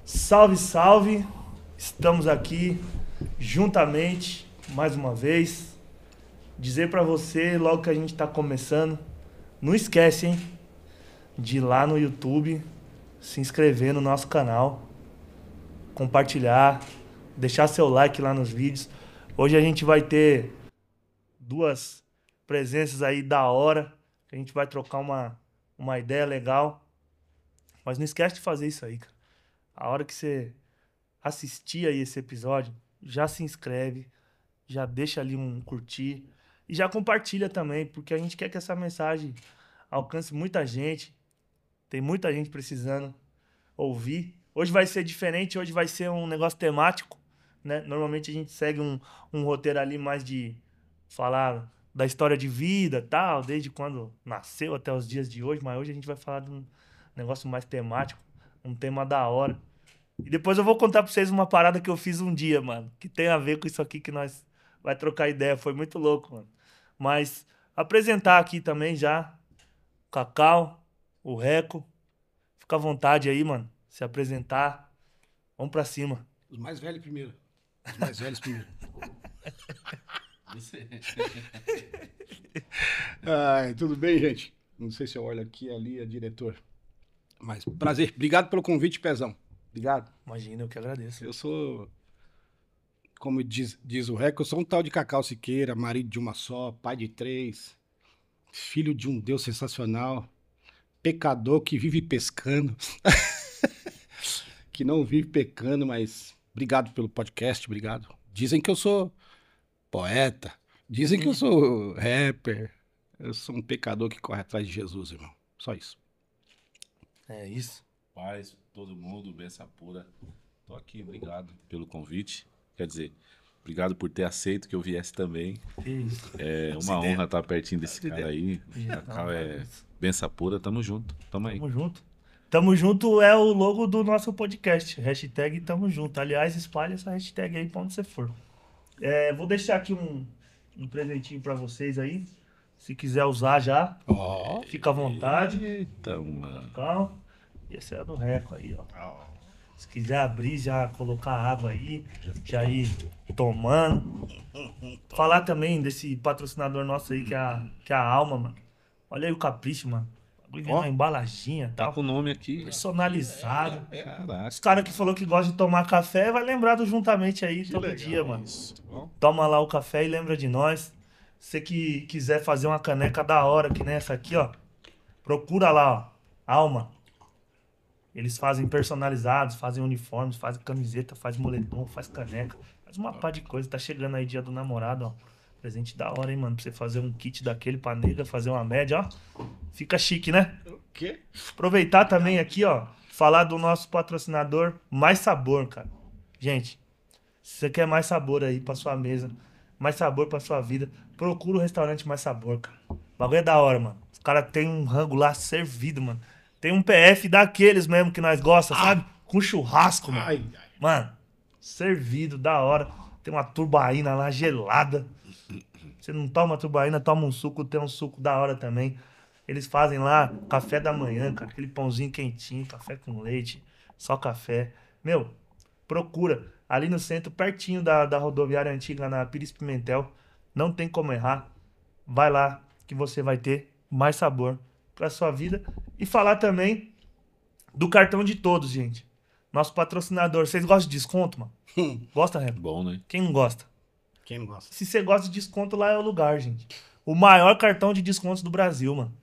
Salve, salve! Estamos aqui juntamente mais uma vez. Dizer pra você, logo que a gente tá começando, não esquece, hein? De ir lá no YouTube, se inscrever no nosso canal, compartilhar, deixar seu like lá nos vídeos. Hoje a gente vai ter duas presenças aí da hora, que a gente vai trocar uma ideia legal. Mas não esquece de fazer isso aí, cara. A hora que você assistir aí esse episódio, já se inscreve, já deixa ali um curtir e já compartilha também, porque a gente quer que essa mensagem alcance muita gente. Tem muita gente precisando ouvir. Hoje vai ser diferente, hoje vai ser um negócio temático, né? Normalmente a gente segue um roteiro ali mais de falar da história de vida, tal, desde quando nasceu até os dias de hoje, mas hoje a gente vai falar de um negócio mais temático, um tema da hora. E depois eu vou contar pra vocês uma parada que eu fiz um dia, mano, que tem a ver com isso aqui que nós vai trocar ideia. Foi muito louco, mano. Mas apresentar aqui também já o Cacau, o Reco. Fica à vontade aí, mano. Se apresentar. Vamos pra cima. Os mais velhos primeiro. Os mais velhos primeiro. Você. Ai, tudo bem, gente? Não sei se eu olho aqui, ali, é diretor. Mas prazer. Obrigado pelo convite, Pezão. Obrigado. Imagina, eu que agradeço. Eu sou, como diz o Reco, eu sou um tal de Cacau Siqueira, marido de uma só, pai de 3, filho de um Deus sensacional, pecador que vive pescando, que não vive pecando, mas obrigado pelo podcast, obrigado. Dizem que eu sou poeta, dizem que eu sou rapper, eu sou um pecador que corre atrás de Jesus, irmão. Só isso. É isso. Paz, todo mundo, benção pura. Tô aqui, obrigado pelo convite. Quer dizer, obrigado por ter aceito que eu viesse também. Que isso. É uma honra estar pertinho desse cara aí. Cacau é benção pura, tamo junto. Tamo aí. Tamo junto. Tamo junto é o logo do nosso podcast. Hashtag tamo junto. Aliás, espalha essa hashtag aí pra onde você for. Vou deixar aqui um presentinho pra vocês aí. Se quiser usar já, Ó. fica à vontade. Eita, mano. Calma. E esse é do Reco aí, ó. Se quiser abrir, já colocar água aí, já ir tomando. Falar também desse patrocinador nosso aí, que é a Alma, mano. Olha aí o capricho, mano. Ó. Uma embalaginha, Tá tal. com o nome aqui. Personalizado. Caraca. Os caras que falou que gosta de tomar café, vai lembrar do Juntamente aí todo dia, mano. Isso. Bom, Toma lá o café e lembra de nós. Você que quiser fazer uma caneca da hora, que nem essa aqui, ó. Procura lá, ó. Alma. Eles fazem personalizados, fazem uniformes, fazem camiseta, fazem moletom, faz caneca. Faz uma pá de coisa. Tá chegando aí dia do namorado, ó. Presente da hora, hein, mano. Pra você fazer um kit daquele pra nega, fazer uma média, ó. Fica chique, né? O quê? Aproveitar também aqui, ó. Falar do nosso patrocinador Mais Sabor, cara. Gente, se você quer mais sabor aí pra sua mesa, mais sabor pra sua vida, procura o restaurante Mais Sabor, cara. O bagulho é da hora, mano. Os caras têm um rango lá servido, mano. Tem um PF daqueles mesmo que nós gostamos, sabe? Com churrasco, mano. Ai, ai. Mano, servido, da hora. Tem uma tubaína lá gelada. Você não toma tubaína, toma um suco, tem um suco da hora também. Eles fazem lá café da manhã, cara, aquele pãozinho quentinho, café com leite, só café. Meu, procura. Ali no centro, pertinho da rodoviária antiga, na Pires Pimentel. Não tem como errar. Vai lá que você vai ter mais sabor pra sua vida. E falar também do cartão de todos, gente. Nosso patrocinador. Vocês gostam de desconto, mano? Gosta, Renan? bom, né? Quem não gosta? Quem não gosta? Se você gosta de desconto, lá é o lugar, gente. O maior cartão de descontos do Brasil, mano.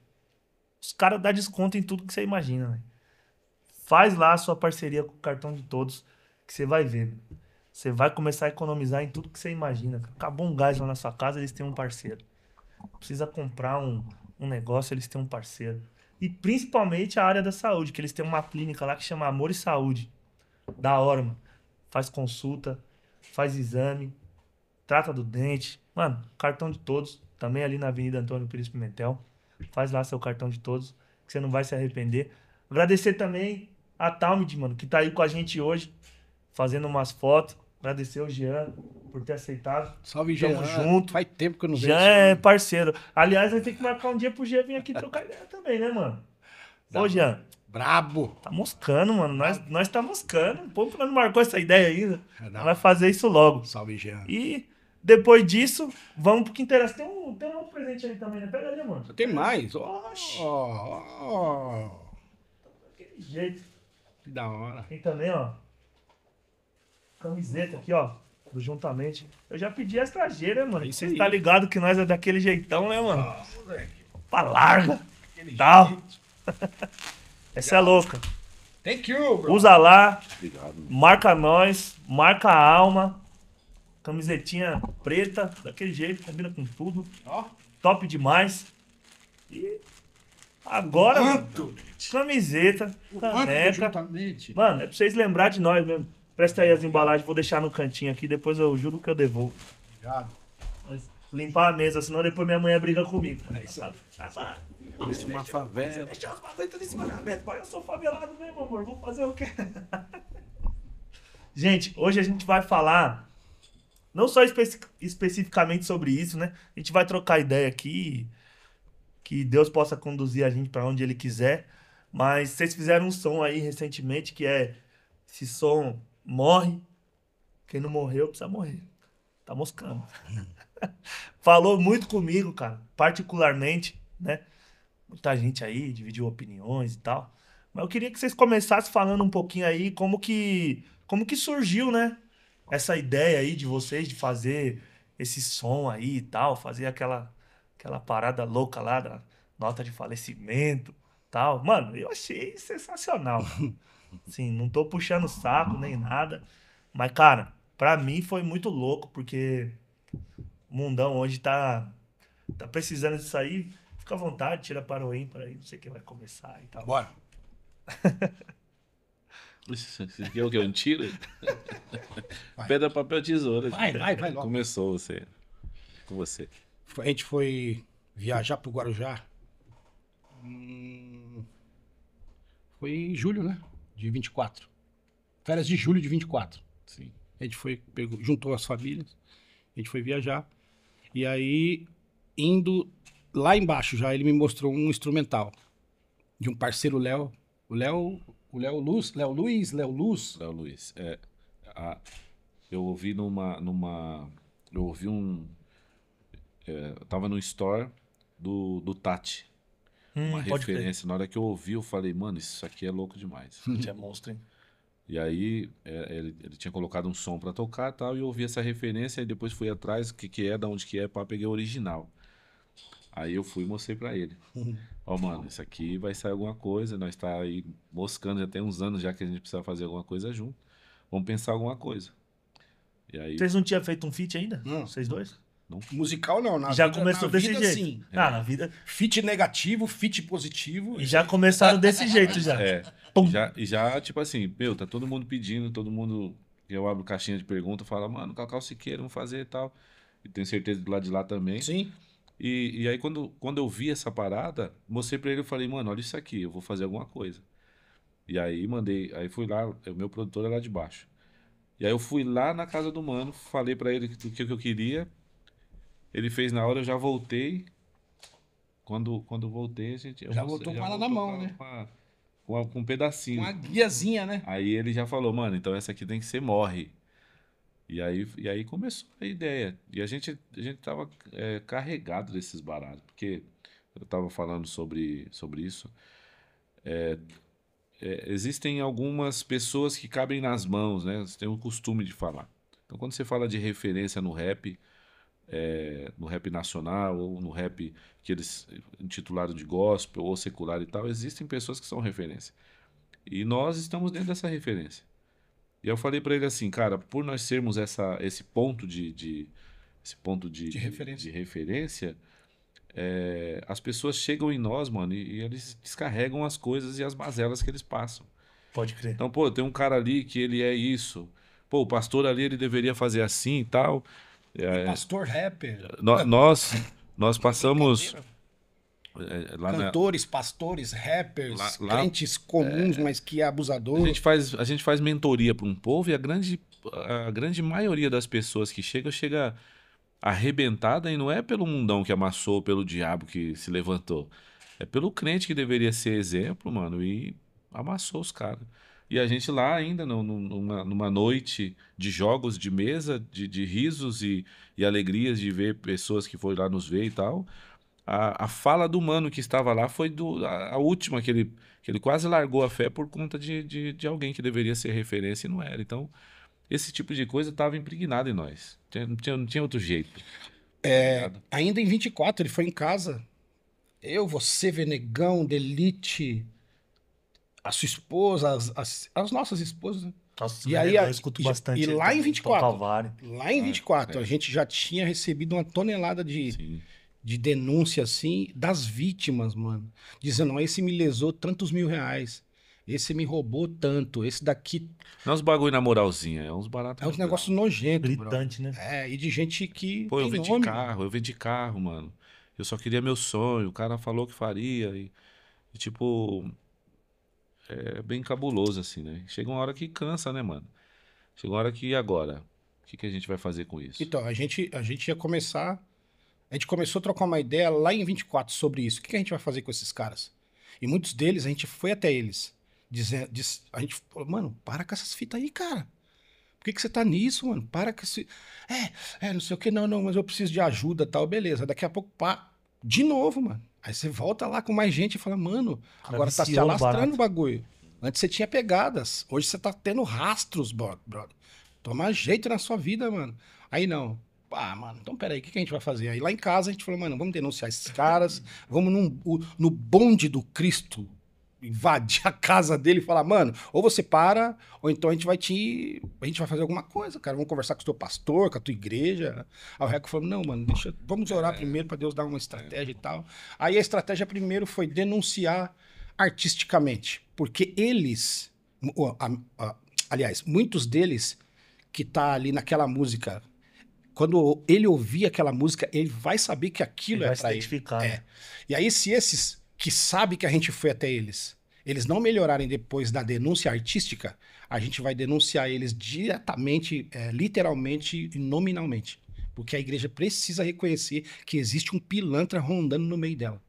Os caras dão desconto em tudo que você imagina, velho. Faz lá a sua parceria com o cartão de todos, que você vai ver. Você vai começar a economizar em tudo que você imagina. Acabou um gás lá na sua casa, eles têm um parceiro. Precisa comprar um negócio, eles têm um parceiro. E principalmente a área da saúde, que eles têm uma clínica lá que chama Amor e Saúde. Da hora, mano. Faz consulta, faz exame, trata do dente. Mano, cartão de todos. Também ali na Avenida Antônio Pires Pimentel. Faz lá seu cartão de todos, que você não vai se arrepender. Agradecer também a Talmud, mano, que tá aí com a gente hoje, fazendo umas fotos. Agradecer o Jean por ter aceitado. Salve, Jean. Tamo junto. Faz tempo que eu não vejo. Jean é parceiro. Aliás, vai ter que marcar um dia pro Jean vir aqui trocar ideia também, né, mano? Ô, Jean, Brabo. Tá moscando, mano. Nós tá moscando. O povo não marcou essa ideia ainda. Não. Vai fazer isso logo. Salve, Jean. E depois disso, vamos pro que interessa. Tem um outro presente ali também, né? Pega ali, mano. Tem mais? Oxi. Daquele jeito. Que da hora. Tem também, ó. Camiseta aqui, ó. Do Juntamente. Eu já pedi as trageiras, mano. Isso Você aí. tá ligado que nós é daquele jeitão, né, mano? Moleque. Pra larga. Aquele Tal. jeito. Essa é louca. Thank you, bro. Usa lá. Obrigado. Marca nós. Marca a alma. Camisetinha preta. Daquele jeito. Combina com tudo. Ó. Top demais. E agora, mano, Quanto? camiseta, caneca. Juntamente. Mano, é pra vocês lembrarem de nós mesmo. Presta aí as embalagens, vou deixar no cantinho aqui, depois eu juro que eu devolvo. Obrigado. Mas limpar a mesa, senão depois minha mãe briga comigo. É isso aí. Isso é uma favela. Deixa os bagulho tudo em cima da mesa. Pai, eu sou favelado mesmo, amor. Vou fazer o quê? Gente, hoje a gente vai falar não só especificamente sobre isso, né? A gente vai trocar ideia aqui, que Deus possa conduzir a gente para onde Ele quiser. Mas vocês fizeram um som aí recentemente que é esse som morre, quem não morreu precisa morrer. Tá moscando. Falou muito comigo, cara, particularmente, né? Muita gente aí dividiu opiniões e tal. Mas eu queria que vocês começassem falando um pouquinho aí como que surgiu, né? Essa ideia aí de vocês de fazer esse som aí e tal, fazer aquela parada louca lá da nota de falecimento, tal. Mano, eu achei sensacional. Sim, não tô puxando saco nem nada, mas cara, pra mim foi muito louco porque o mundão hoje tá precisando disso aí. Fica à vontade, tira para o ímpar aí, não sei quem vai começar e tal. Bora. Isso aqui é o que? Um tiro? Vai. Pedra, papel, tesoura. Vai logo. Começou você. Com você. A gente foi viajar pro Guarujá. Foi em julho, né? De 24. Férias de julho de 24. Sim. A gente foi, juntou as famílias. A gente foi viajar. E aí, indo lá embaixo já, ele me mostrou um instrumental. De um parceiro Léo. O Léo Luiz. Léo Luiz. Eu ouvi eu ouvi eu tava no store do Tati. Uma Pode crer. referência. Na hora que eu ouvi, eu falei, mano, isso aqui é louco demais. Gente, é monstro, hein? E aí, ele tinha colocado um som pra tocar e tal, e eu ouvi essa referência, e depois fui atrás, o que é, da onde que é, pá, peguei o original. Aí eu fui e mostrei pra ele. Ó, mano, isso aqui vai sair alguma coisa, nós tá aí moscando já tem uns anos já que a gente precisa fazer alguma coisa junto. Vamos pensar alguma coisa. E aí, Vocês não tinham feito um feat ainda? Não. Vocês dois? Musical não, Já começou na desse vida, jeito. sim. Na vida. Fit negativo, fit positivo. E já começaram desse jeito já. Pum. já, tipo assim, meu, tá todo mundo pedindo, todo mundo, eu abro caixinha de pergunta, fala, mano, Cacau Siqueira, vamos fazer e tal. E tenho certeza do lado de lá também. Sim. E aí, quando eu vi essa parada, mostrei pra ele, eu falei, mano, olha isso aqui, eu vou fazer alguma coisa. E aí aí fui lá, o meu produtor é lá de baixo. E aí eu fui lá na casa do mano, falei pra ele o que eu queria. Ele fez na hora, eu já voltei. Quando eu voltei, Já voltou com ela na mão, né? Com um pedacinho. Uma guiazinha, né? Aí ele já falou, mano, então essa aqui tem que ser morre. E aí começou a ideia. E a gente tava carregado desses baratos, porque eu tava falando sobre isso. Existem algumas pessoas que cabem nas mãos, né? Você tem o costume de falar. Então quando você fala de referência no rap nacional, ou no rap que eles intitularam de gospel ou secular e tal, existem pessoas que são referência. E nós estamos dentro dessa referência. E eu falei pra ele assim, cara, por nós sermos esse ponto de referência, as pessoas chegam em nós, mano, e eles descarregam as coisas e as mazelas que eles passam. Pode crer. Então, pô, tem um cara ali que ele é isso. Pô, o pastor ali, ele deveria fazer assim e tal. Pastor rapper. Nós passamos lá Cantores, pastores, rappers, lá- crentes comuns, mas que é abusador. a gente faz mentoria para um povo e a grande maioria das pessoas que chega arrebentada e não é pelo mundão que amassou, pelo diabo que se levantou. É pelo crente que deveria ser exemplo, mano, e Amassou os caras. E a gente lá ainda, numa noite de jogos de mesa, de risos e alegrias de ver pessoas que foram lá nos ver e tal. A fala do mano que estava lá foi a última, que ele quase largou a fé por conta de alguém que deveria ser referência e não era. Então, esse tipo de coisa estava impregnado em nós. Não tinha outro jeito. Tá ligado? Ainda em 24, ele foi em casa. Eu, você, Venegão, Delite, a sua esposa, as nossas esposas, né? Nossa, E aí, eu escuto bastante. e ele lá em também, 24, Tom Calvário. lá em 24, a gente já tinha recebido uma tonelada Sim. de denúncia, assim, das vítimas, mano. Dizendo, ó, esse me lesou tantos R$ 1.000, esse me roubou tanto, esse daqui... Não é uns bagulho na moralzinha, é uns baratos. É um negócio nojento, Gritante, né? e de gente que Pô, eu tem vendi nome. carro, mano. Eu só queria meu sonho, o cara falou que faria. E tipo, é bem cabuloso, assim, né? Chega uma hora que cansa, né, mano? Chega uma hora que, e agora? O que a gente vai fazer com isso? Então, a gente ia começar... A gente começou a trocar uma ideia lá em 24 sobre isso. O que a gente vai fazer com esses caras? E muitos deles, a gente foi até eles. A gente falou, mano, para com essas fitas aí, cara. Por que você tá nisso, mano? Para com esse... não sei o que, não, mas eu preciso de ajuda e tal. Beleza, daqui a pouco, pá, de novo, mano. Aí você volta lá com mais gente e fala, mano, agora tá se viciou no alastrando barato. o bagulho. Antes você tinha pegadas, hoje você tá tendo rastros, brother. Toma jeito na sua vida, mano. Aí não. Ah, mano, então peraí, o que a gente vai fazer? Aí lá em casa a gente falou, mano, vamos denunciar esses caras, vamos no bonde do Cristo, invadir a casa dele e falar, mano, ou você para, ou então a gente vai fazer alguma coisa, cara, vamos conversar com o teu pastor, com a tua igreja. Aí o Reco falou, não, mano, vamos orar primeiro pra Deus dar uma estratégia e tal. Aí a estratégia primeiro foi denunciar artisticamente, porque eles, aliás, muitos deles que tá ali naquela música, quando ele ouvir aquela música, ele vai saber que aquilo Ele é vai se pra ele. identificar. É. E aí, se esses que sabem que a gente foi até eles, eles não melhorarem depois da denúncia artística, a gente vai denunciar eles diretamente, literalmente e nominalmente. Porque a igreja precisa reconhecer que existe um pilantra rondando no meio dela.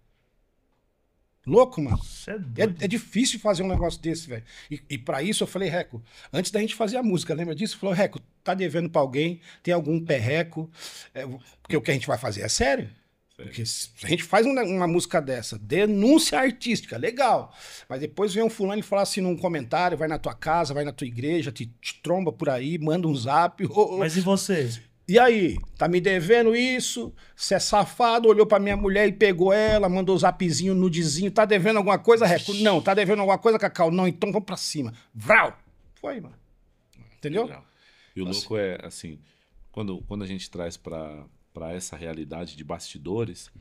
Louco, mano. Isso é doido. É difícil fazer um negócio desse, velho. E pra isso eu falei, Reco, antes da gente fazer a música, lembra disso? Falou, Reco, tá devendo pra alguém? Tem algum perreco? Porque o que a gente vai fazer é sério. Porque se a gente faz uma música dessa, denúncia artística, legal. Mas depois vem um fulano e fala assim num comentário, vai na tua casa, vai na tua igreja, te tromba por aí, manda um zap. Mas e você? E aí, tá me devendo isso? Você é safado, olhou pra minha mulher e pegou ela, mandou zapzinho, nudezinho. Tá devendo alguma coisa, Reco? Não. Tá devendo alguma coisa, Cacau? Não. Então vamos pra cima. Vral! Foi, mano. Entendeu? E o louco é, assim, quando a gente traz pra essa realidade de bastidores,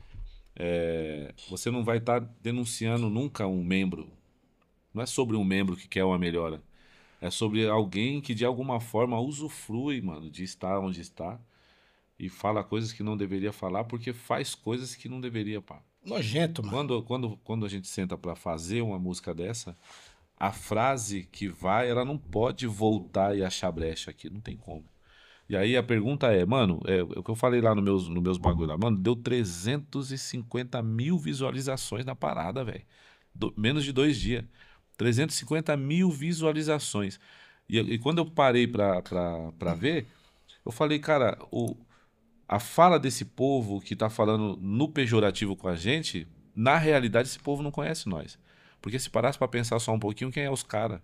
você não vai estar denunciando nunca um membro. Não é sobre um membro que quer uma melhora. É sobre alguém que de alguma forma usufrui, mano, de estar onde está e fala coisas que não deveria falar porque faz coisas que não deveria, pá. Nojento, mano. Quando a gente senta pra fazer uma música dessa, a frase que vai, ela não pode voltar e achar brecha aqui, não tem como. E aí a pergunta é, mano, o que eu falei lá nos meus bagulho lá, mano, deu 350 mil visualizações na parada, velho. Menos de 2 dias. 350 mil visualizações. E quando eu parei pra ver, eu falei, cara, a fala desse povo que tá falando no pejorativo com a gente, na realidade esse povo não conhece nós. Porque se parasse pra pensar só um pouquinho, quem é os caras?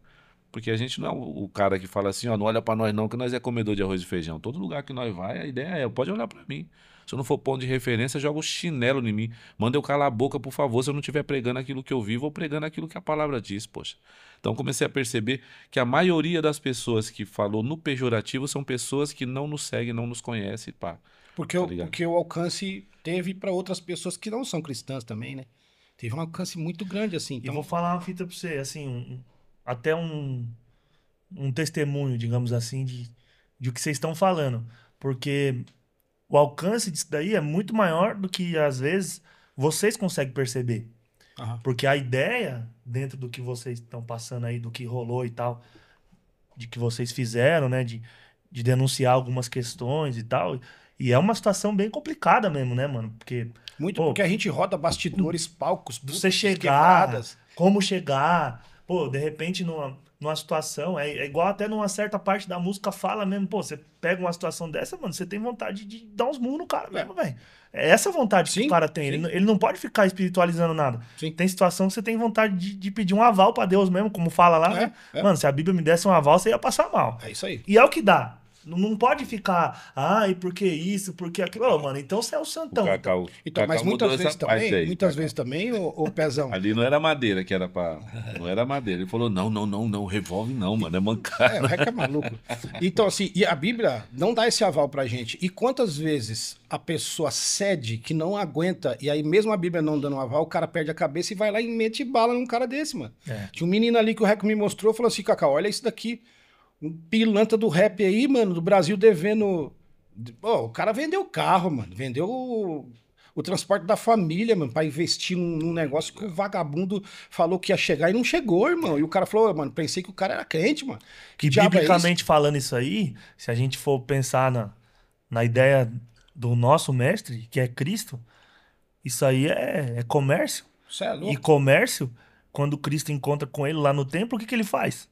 Porque a gente não é o cara que fala assim, ó, não olha pra nós não, que nós é comedor de arroz e feijão. Todo lugar que nós vai, a ideia pode olhar pra mim. Se eu não for ponto de referência, joga o chinelo em mim. Manda eu calar a boca, por favor, se eu não estiver pregando aquilo que eu vivo ou pregando aquilo que a palavra diz, poxa. Então comecei a perceber que a maioria das pessoas que falou no pejorativo são pessoas que não nos seguem, não nos conhecem, pá. Porque o alcance teve para outras pessoas que não são cristãs também, né? Teve um alcance muito grande, assim. E Então, vou falar uma fita pra você, assim, até um testemunho, digamos assim, de o que vocês estão falando. Porque o alcance disso daí é muito maior do que, às vezes, vocês conseguem perceber. Porque a ideia, dentro do que vocês estão passando aí, do que rolou e tal, de que vocês fizeram, né, de denunciar algumas questões e tal, e é uma situação bem complicada mesmo, né, mano? Porque, porque a gente roda bastidores, palcos, você chegar, como chegar, Pô, de repente, numa situação, é igual até numa certa parte da música fala mesmo, pô, você pega uma situação dessa, mano, você tem vontade de dar uns murros no cara mesmo, velho. É essa vontade que Sim, o cara tem. sim. Ele não pode ficar espiritualizando nada. Sim. Tem situação que você tem vontade de pedir um aval pra Deus mesmo, como fala lá, né? Mano, se a Bíblia me desse um aval, você ia passar mal. É isso aí. E é o que dá. Não pode ficar, ai, por que isso, por que aquilo. Ô, mano, então você é o santão. Então, mas muitas vezes também, o Pezão. Ali não era madeira que era pra... Não era madeira. Ele falou, não, revólver não, mano, é mancada. O Reco é maluco. Então, assim, e a Bíblia não dá esse aval pra gente. E quantas vezes a pessoa cede que não aguenta, e aí mesmo a Bíblia não dando um aval, o cara perde a cabeça e vai lá e mete bala num cara desse, mano. Tinha um menino ali que o Reco me mostrou, falou assim, Cacau, olha isso daqui. Um pilantra do rap aí, mano, do Brasil devendo... Pô, o cara vendeu o carro, mano. Vendeu o transporte da família, mano, pra investir num negócio que o vagabundo falou que ia chegar e não chegou, irmão. E o cara falou, mano, pensei que o cara era crente, mano. Que biblicamente falando isso aí, se a gente for pensar na ideia do nosso mestre, que é Cristo, isso aí é comércio. Isso é louco. E comércio, quando Cristo encontra com ele lá no templo, o que ele faz?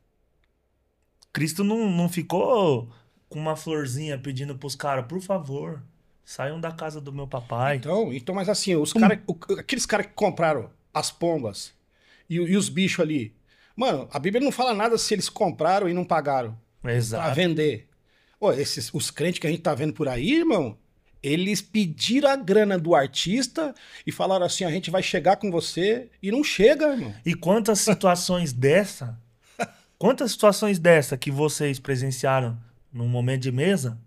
Cristo não ficou com uma florzinha pedindo pros caras, por favor, saiam da casa do meu papai. Então mas assim, aqueles caras que compraram as pombas e os bichos ali, mano, a Bíblia não fala nada se eles compraram e não pagaram Exato. Pra vender. Pô, os crentes que a gente tá vendo por aí, irmão, eles pediram a grana do artista e falaram assim, a gente vai chegar com você e não chega, irmão. E quantas situações dessa que vocês presenciaram num momento de mesa,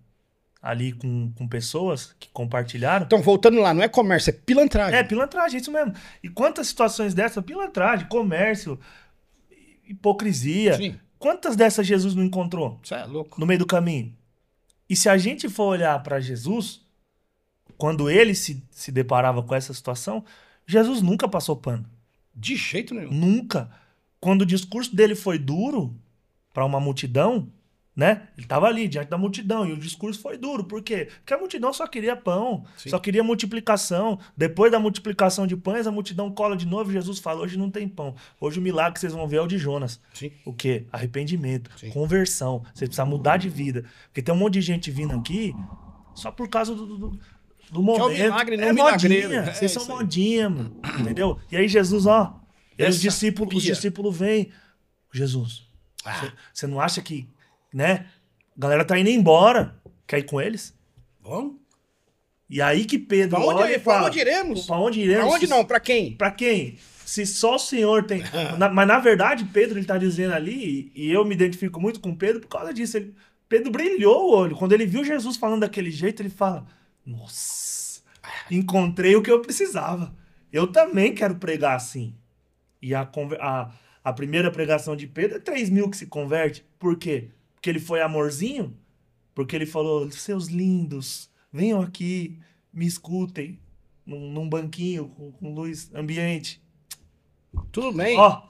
ali com pessoas que compartilharam? Então, voltando lá, não é comércio, é pilantragem. É, pilantragem, isso mesmo. E quantas situações dessa, pilantragem, comércio, hipocrisia. Sim. Quantas dessas Jesus não encontrou? Isso é louco. No meio do caminho. E se a gente for olhar para Jesus, quando ele se deparava com essa situação, Jesus nunca passou pano. De jeito nenhum. Nunca. Quando o discurso dele foi duro para uma multidão, né? Ele estava ali diante da multidão e o discurso foi duro. Por quê? Porque a multidão só queria pão, só queria multiplicação. Depois da multiplicação de pães, a multidão cola de novo. Jesus fala, hoje não tem pão. Hoje o milagre que vocês vão ver é o de Jonas. Sim. O quê? Arrependimento, conversão. Você precisa mudar de vida. Porque tem um monte de gente vindo aqui só por causa do momento. Que é o milagre, não é milagreiro. modinha. Vocês são modinha, mano. Entendeu? E aí Jesus, ó... E aí os discípulos vêm. Jesus, você não acha que, né? A galera tá indo embora. Quer ir com eles? Vamos. E aí que Pedro olha e fala... Pra onde iremos? Pra onde iremos? Pra onde não? Pra quem? Pra quem? Se só o Senhor tem... Mas na verdade, Pedro, ele tá dizendo ali, e eu me identifico muito com Pedro por causa disso. Pedro brilhou o olho. Quando ele viu Jesus falando daquele jeito, ele fala, nossa, encontrei o que eu precisava. Eu também quero pregar assim. E a primeira pregação de Pedro é 3.000 que se converte. Por quê? Porque ele foi amorzinho? Porque ele falou, seus lindos, venham aqui, me escutem, num banquinho com luz ambiente. Tudo bem. Ó.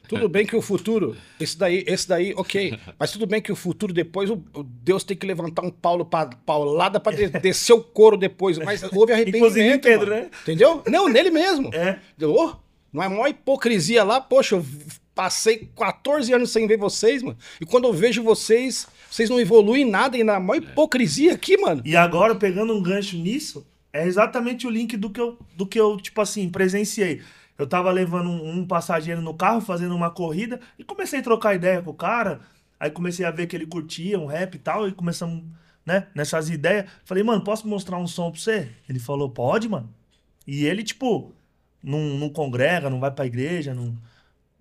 Tudo bem que o futuro, esse daí, ok. Mas tudo bem que o futuro depois, o Deus tem que levantar um paulada pra descer o couro depois. Mas houve arrependimento. Inclusive Pedro, mano. Né? Entendeu? Não, nele mesmo. É. Não é maior hipocrisia lá, poxa, eu passei 14 anos sem ver vocês, mano. E quando eu vejo vocês não evoluem nada e na maior hipocrisia aqui, mano. E agora, pegando um gancho nisso, é exatamente o link do que eu tipo assim, presenciei. Eu tava levando um passageiro no carro, fazendo uma corrida, e comecei a trocar ideia com o cara. Aí comecei a ver que ele curtia um rap e tal, e começamos, né, nessas ideias. Falei, mano, posso mostrar um som pra você? Ele falou, pode, mano. E ele, tipo... Não congrega, não vai pra igreja,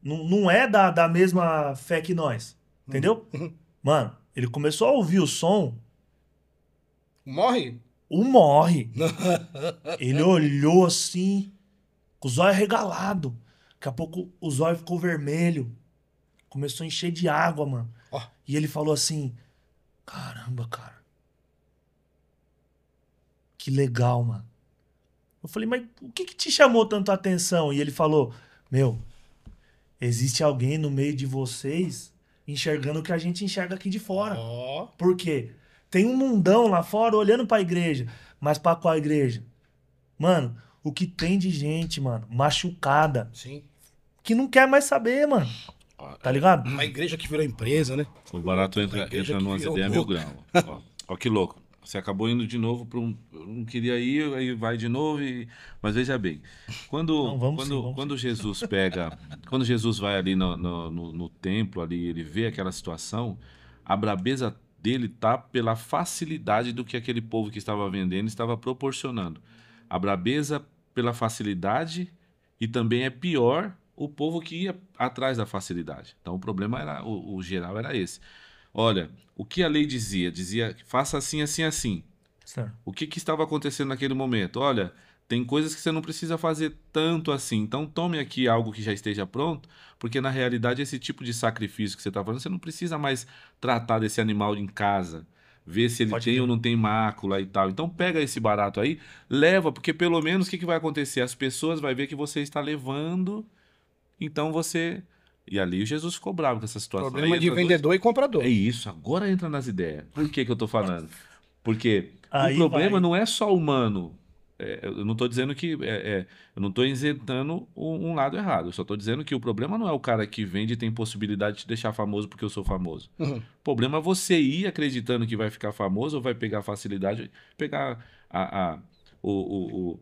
não é da mesma fé que nós. Entendeu? Mano, ele começou a ouvir o som. Morre? Morre. Ele olhou assim, com os olhos regalados. Daqui a pouco os olhos ficou vermelho. Começou a encher de água, mano. E ele falou assim, caramba, cara. Que legal, mano. Eu falei, mas o que te chamou tanto a atenção? E ele falou, existe alguém no meio de vocês enxergando o que a gente enxerga aqui de fora. Por quê? Tem um mundão lá fora olhando pra igreja. Mas pra qual igreja? Mano, o que tem de gente, mano, machucada. Sim. Que não quer mais saber, mano. Tá ligado? Uma igreja que virou empresa, né? O barato Uma entra igreja que numas virou ideias mil louco. grau. Ó, que louco. Você acabou indo de novo para um. Eu não queria ir, aí vai de novo. Mas veja bem, Não, vamos sim, vamos quando sim. Jesus pega. Quando Jesus vai ali no templo, ali, ele vê aquela situação, a brabeza dele tá pela facilidade do que aquele povo que estava vendendo estava proporcionando. A brabeza pela facilidade e também é pior o povo que ia atrás da facilidade. Então o problema era, o geral era esse. Olha, o que a lei dizia? Dizia, faça assim, assim, assim. Certo. O que estava acontecendo naquele momento? Olha, tem coisas que você não precisa fazer tanto assim. Então tome aqui algo que já esteja pronto, porque na realidade esse tipo de sacrifício que você está fazendo, você não precisa mais tratar desse animal em casa, ver se ele Pode tem ou crer. não tem mácula e tal. Então pega esse barato aí, leva, porque pelo menos o que vai acontecer? As pessoas vão ver que você está levando, então você... E ali Jesus ficou bravo com essa situação. Aí Problema de entra dois... vendedor e É comprador. isso, agora entra nas ideias. Por que que eu tô falando? Porque o Aí problema vai. não é só humano. Eu não estou dizendo que. Eu não estou isentando um lado errado. Eu só estou dizendo que o problema não é o cara que vende e tem possibilidade de te deixar famoso porque eu sou famoso. Uhum. O problema é você ir acreditando que vai ficar famoso ou vai pegar facilidade, pegar o, o,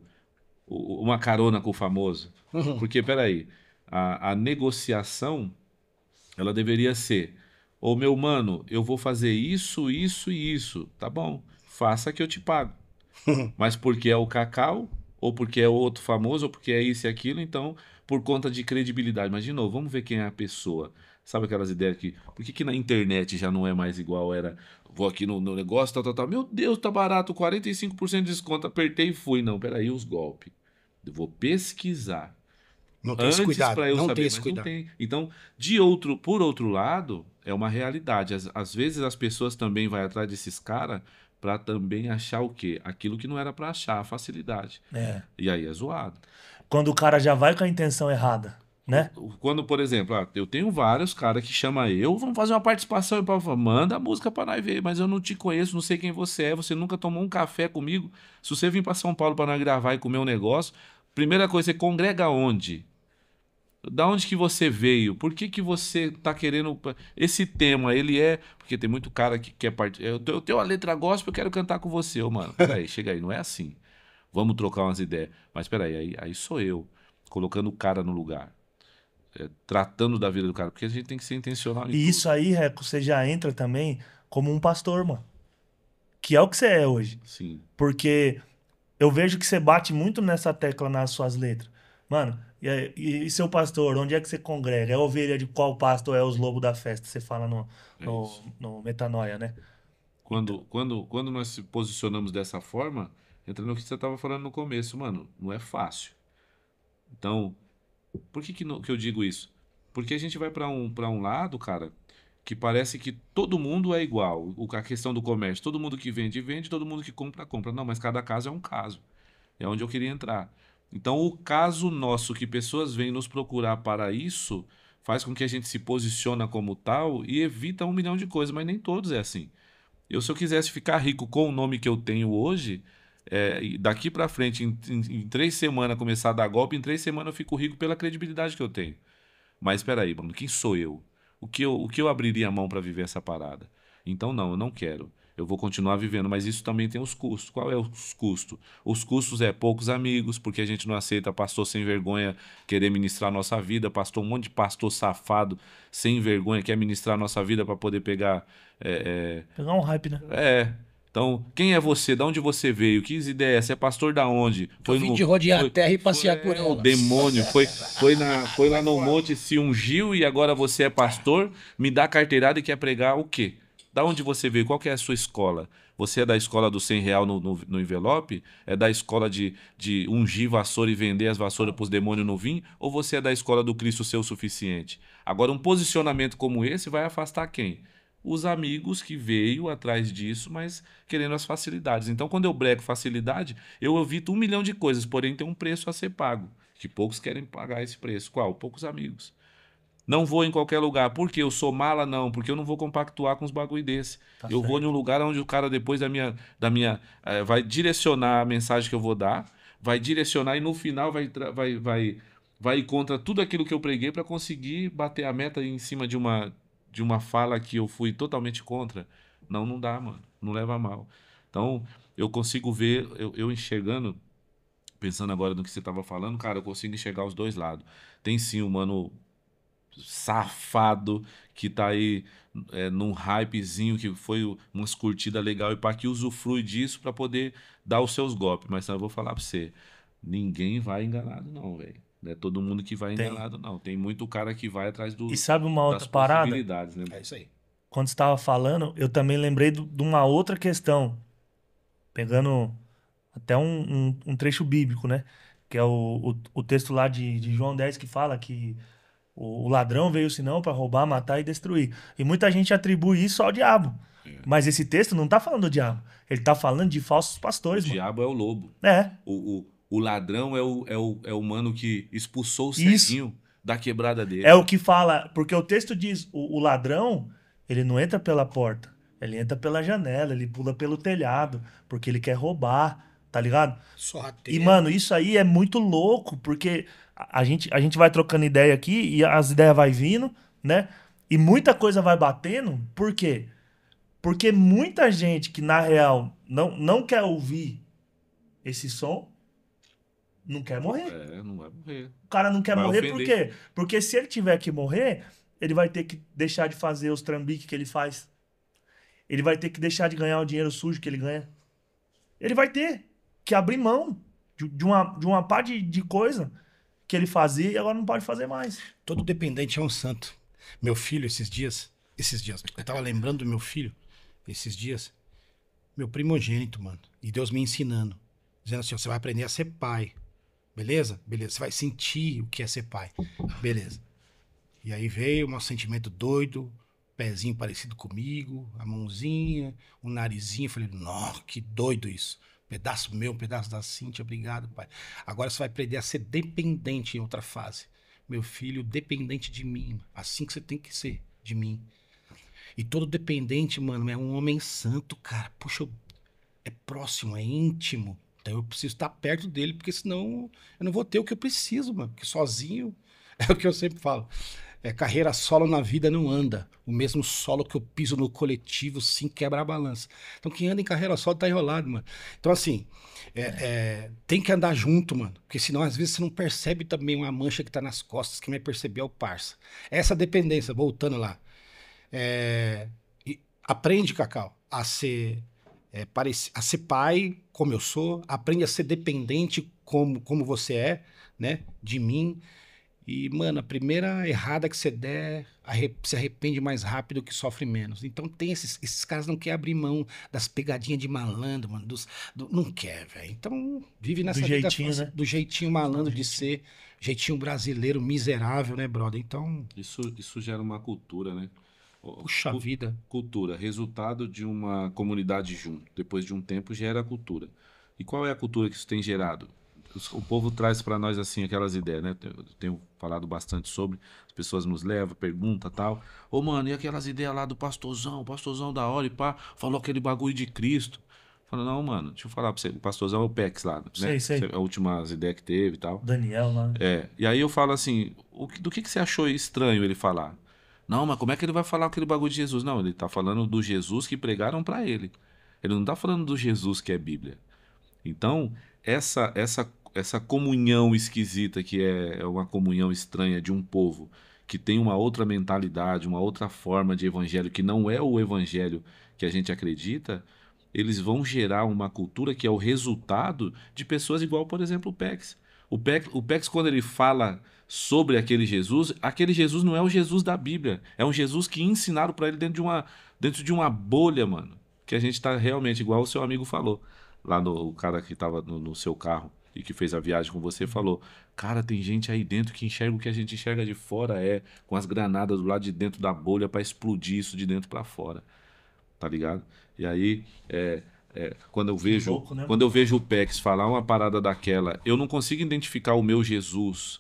o- uma carona com o famoso. Uhum. Porque, peraí, a negociação ela deveria ser: ô meu mano, eu vou fazer isso, isso e isso. Tá bom, faça que eu te pago. Mas porque é o Cacau, ou porque é outro famoso, ou porque é isso e aquilo, então, por conta de credibilidade. Mas, de novo, vamos ver quem é a pessoa. Sabe aquelas ideias que. Por que na internet já não é mais igual era? Vou aqui no negócio, tal, tal, tal. Meu Deus, tá barato, 45% de desconto. Apertei e fui. Não, peraí, os golpes. Eu vou pesquisar Não tem esse antes cuidado. para eu Não tem saber, esse mas não cuidado. tem. Então, por outro lado, é uma realidade. Às vezes as pessoas também vão atrás desses caras para também achar o quê? Aquilo que não era para achar, a facilidade. É. E aí é zoado. Quando o cara já vai com a intenção errada, né? Quando, por exemplo, eu tenho vários caras que chamam eu, vamos fazer uma participação, e manda a música para nós ver, mas eu não te conheço, não sei quem você é, você nunca tomou um café comigo. Se você vir para São Paulo para nós gravar e comer um negócio, primeira coisa, você congrega onde? Da onde que você veio? Por que que você tá querendo... Esse tema, ele é... Porque tem muito cara que quer partir... Eu tenho uma letra gospel, eu quero cantar com você. Ô, mano, peraí, chega aí, não é assim. Vamos trocar umas ideias. Mas peraí, aí sou eu, colocando o cara no lugar. Tratando da vida do cara. Porque a gente tem que ser intencional em E tudo. isso aí, Reco, você já entra também como um pastor, mano. Que é o que você é hoje. Sim. Porque eu vejo que você bate muito nessa tecla nas suas letras. Mano, e seu pastor, onde é que você congrega? É ovelha de qual pasto ou é os lobos da festa? Você fala É isso. no Metanoia, né? Quando nós se posicionamos dessa forma, entra no que você estava falando no começo, mano, não é fácil. Então, por que que eu digo isso? Porque a gente vai para um lado, cara, que parece que todo mundo é igual. A questão do comércio, todo mundo que vende, vende, todo mundo que compra, compra. Não, mas cada caso é um caso. É onde eu queria entrar. Então, o caso nosso, que pessoas vêm nos procurar para isso, faz com que a gente se posiciona como tal e evita um milhão de coisas, mas nem todos é assim. Se eu quisesse ficar rico com o nome que eu tenho hoje, e daqui para frente, em 3 semanas, começar a dar golpe, em 3 semanas eu fico rico pela credibilidade que eu tenho. Mas espera aí, mano, quem sou eu? O que eu abriria a mão para viver essa parada? Então, não, eu não quero. Eu vou continuar vivendo, mas isso também tem os custos. Qual é os custos? Os custos é poucos amigos, porque a gente não aceita pastor sem vergonha querer ministrar a nossa vida, pastor, um monte de pastor safado, sem vergonha, quer ministrar a nossa vida para poder pegar. Pegar um hype, né? Então, quem é você? Da onde você veio? Que ideia? Você é pastor da onde? Eu vim de rodear a terra e passear por O ela. demônio. Foi lá no monte, se ungiu e agora você é pastor? Me dá carteirada e quer pregar o quê? Da onde você veio? Qual que é a sua escola? Você é da escola do R$ 100 no envelope? É da escola de ungir vassoura e vender as vassouras para os demônios no vinho? Ou você é da escola do Cristo ser o suficiente? Agora, um posicionamento como esse vai afastar quem? Os amigos que veio atrás disso, mas querendo as facilidades. Então, quando eu brego facilidade, eu evito 1 milhão de coisas, porém tem um preço a ser pago, que poucos querem pagar esse preço. Qual? Poucos amigos. Não vou em qualquer lugar. Por quê? Eu sou mala? Não, porque eu não vou compactuar com os bagulho desse. Tá Eu vou em certo. um lugar onde o cara, depois vai direcionar a mensagem que eu vou dar, vai direcionar e no final vai contra tudo aquilo que eu preguei para conseguir bater a meta em cima de uma fala que eu fui totalmente contra. Não, não dá, mano. Não leva a mal. Então, eu consigo ver, eu enxergando, pensando agora no que você estava falando, cara, eu consigo enxergar os dois lados. Tem sim o mano safado que tá aí num hypezinho que foi umas curtidas legal e pá, que usufrui disso para poder dar os seus golpes. Mas eu vou falar para você, ninguém vai enganado não, velho. Não é todo mundo que vai Tem. enganado não. Tem muito cara que vai atrás E sabe uma das outra parada? possibilidades, né? É isso aí. Quando você estava falando, eu também lembrei de uma outra questão, pegando até um trecho bíblico, né? Que é o texto lá de João 10 que fala que o ladrão veio senão para roubar, matar e destruir. E muita gente atribui isso ao diabo. Mas esse texto não tá falando do diabo. Ele tá falando de falsos O pastores, mano. diabo é o lobo. É, O ladrão é o mano que expulsou o Isso. ceguinho da quebrada dele. é o que fala. Porque o texto diz: o ladrão, ele não entra pela porta. Ele entra pela janela, ele pula pelo telhado, porque ele quer roubar, tá ligado? E, Sorrateiro. mano, isso aí é muito louco, porque a gente vai trocando ideia aqui e as ideias vai vindo, né? E muita coisa vai batendo, por quê? Porque muita gente que, na real, não quer ouvir esse som, não quer morrer. Não vai morrer. O cara não quer Vai morrer por ofender. quê? Porque se ele tiver que morrer, ele vai ter que deixar de fazer os trambiques que ele faz. Ele vai ter que deixar de ganhar o dinheiro sujo que ele ganha. Ele vai ter que abrir mão de uma pá de coisa que ele fazia e agora não pode fazer mais. Todo dependente é um santo. Meu filho, esses dias, eu tava lembrando do meu filho, esses dias, meu primogênito, mano, e Deus me ensinando, dizendo assim, ó, você vai aprender a ser pai, beleza? Beleza, você vai sentir o que é ser pai, beleza. E aí veio um sentimento doido, pezinho parecido comigo, a mãozinha, o narizinho, eu falei, nossa, que doido isso. Pedaço meu, um pedaço da Cíntia, obrigado, pai. Agora você vai aprender a ser dependente em outra fase. Meu filho, dependente de mim. Assim que você tem que ser, de mim. E todo dependente, mano, é um homem santo, cara. Puxa, é próximo, é íntimo. Então eu preciso estar perto dele, porque senão eu não vou ter o que eu preciso, mano. Porque sozinho, é o que eu sempre falo. Carreira solo na vida não anda. O mesmo solo que eu piso no coletivo, sim, quebra a balança. Então quem anda em carreira solo tá enrolado, mano. Então assim, tem que andar junto, mano. Porque senão às vezes você não percebe também uma mancha que tá nas costas. Quem vai perceber é o parça. Essa dependência, voltando lá. Aprende, Cacau, a ser pai, como eu sou. Aprende a ser dependente como você é, né? De mim. E, mano, a primeira errada que você der, se arrepende mais rápido que sofre menos. Então tem esses caras não querem abrir mão das pegadinhas de malandro, mano. Não quer, velho. Então vive nessa Do vida jeitinho, fácil, né? do jeitinho malandro de ser, jeitinho brasileiro miserável, né, brother? Então, Isso gera uma cultura, né? puxa vida. Cultura, resultado de uma comunidade junto. Depois de um tempo gera cultura. E qual é a cultura que isso tem gerado? O povo traz para nós assim aquelas ideias, né? Eu tenho falado bastante sobre, as pessoas nos levam, perguntam tal. Ô mano, e aquelas ideias lá do pastorzão da hora e pá, falou aquele bagulho de Cristo. Fala, não, mano, deixa eu falar pra você, o pastorzão é o PEX lá, né? Sei. A últimas ideias que teve e tal. Daniel lá. E aí eu falo assim, do que você achou estranho ele falar? Não, mas como é que ele vai falar aquele bagulho de Jesus? Não, ele tá falando do Jesus que pregaram para ele. Ele não tá falando do Jesus que é Bíblia. Então, essa comunhão esquisita, que é uma comunhão estranha de um povo que tem uma outra mentalidade, uma outra forma de evangelho, que não é o evangelho que a gente acredita, eles vão gerar uma cultura que é o resultado de pessoas igual, por exemplo, o PEX. O PEX, quando ele fala sobre aquele Jesus não é o Jesus da Bíblia, é um Jesus que ensinaram para ele dentro de uma bolha, mano, que a gente tá realmente, igual o seu amigo falou, lá o cara que tava no seu carro e que fez a viagem com você, falou, cara, tem gente aí dentro que enxerga o que a gente enxerga de fora, com as granadas do lado de dentro da bolha para explodir isso de dentro para fora, tá ligado? E aí, quando eu vejo, louco, né? quando eu vejo o PEX falar uma parada daquela, eu não consigo identificar o meu Jesus.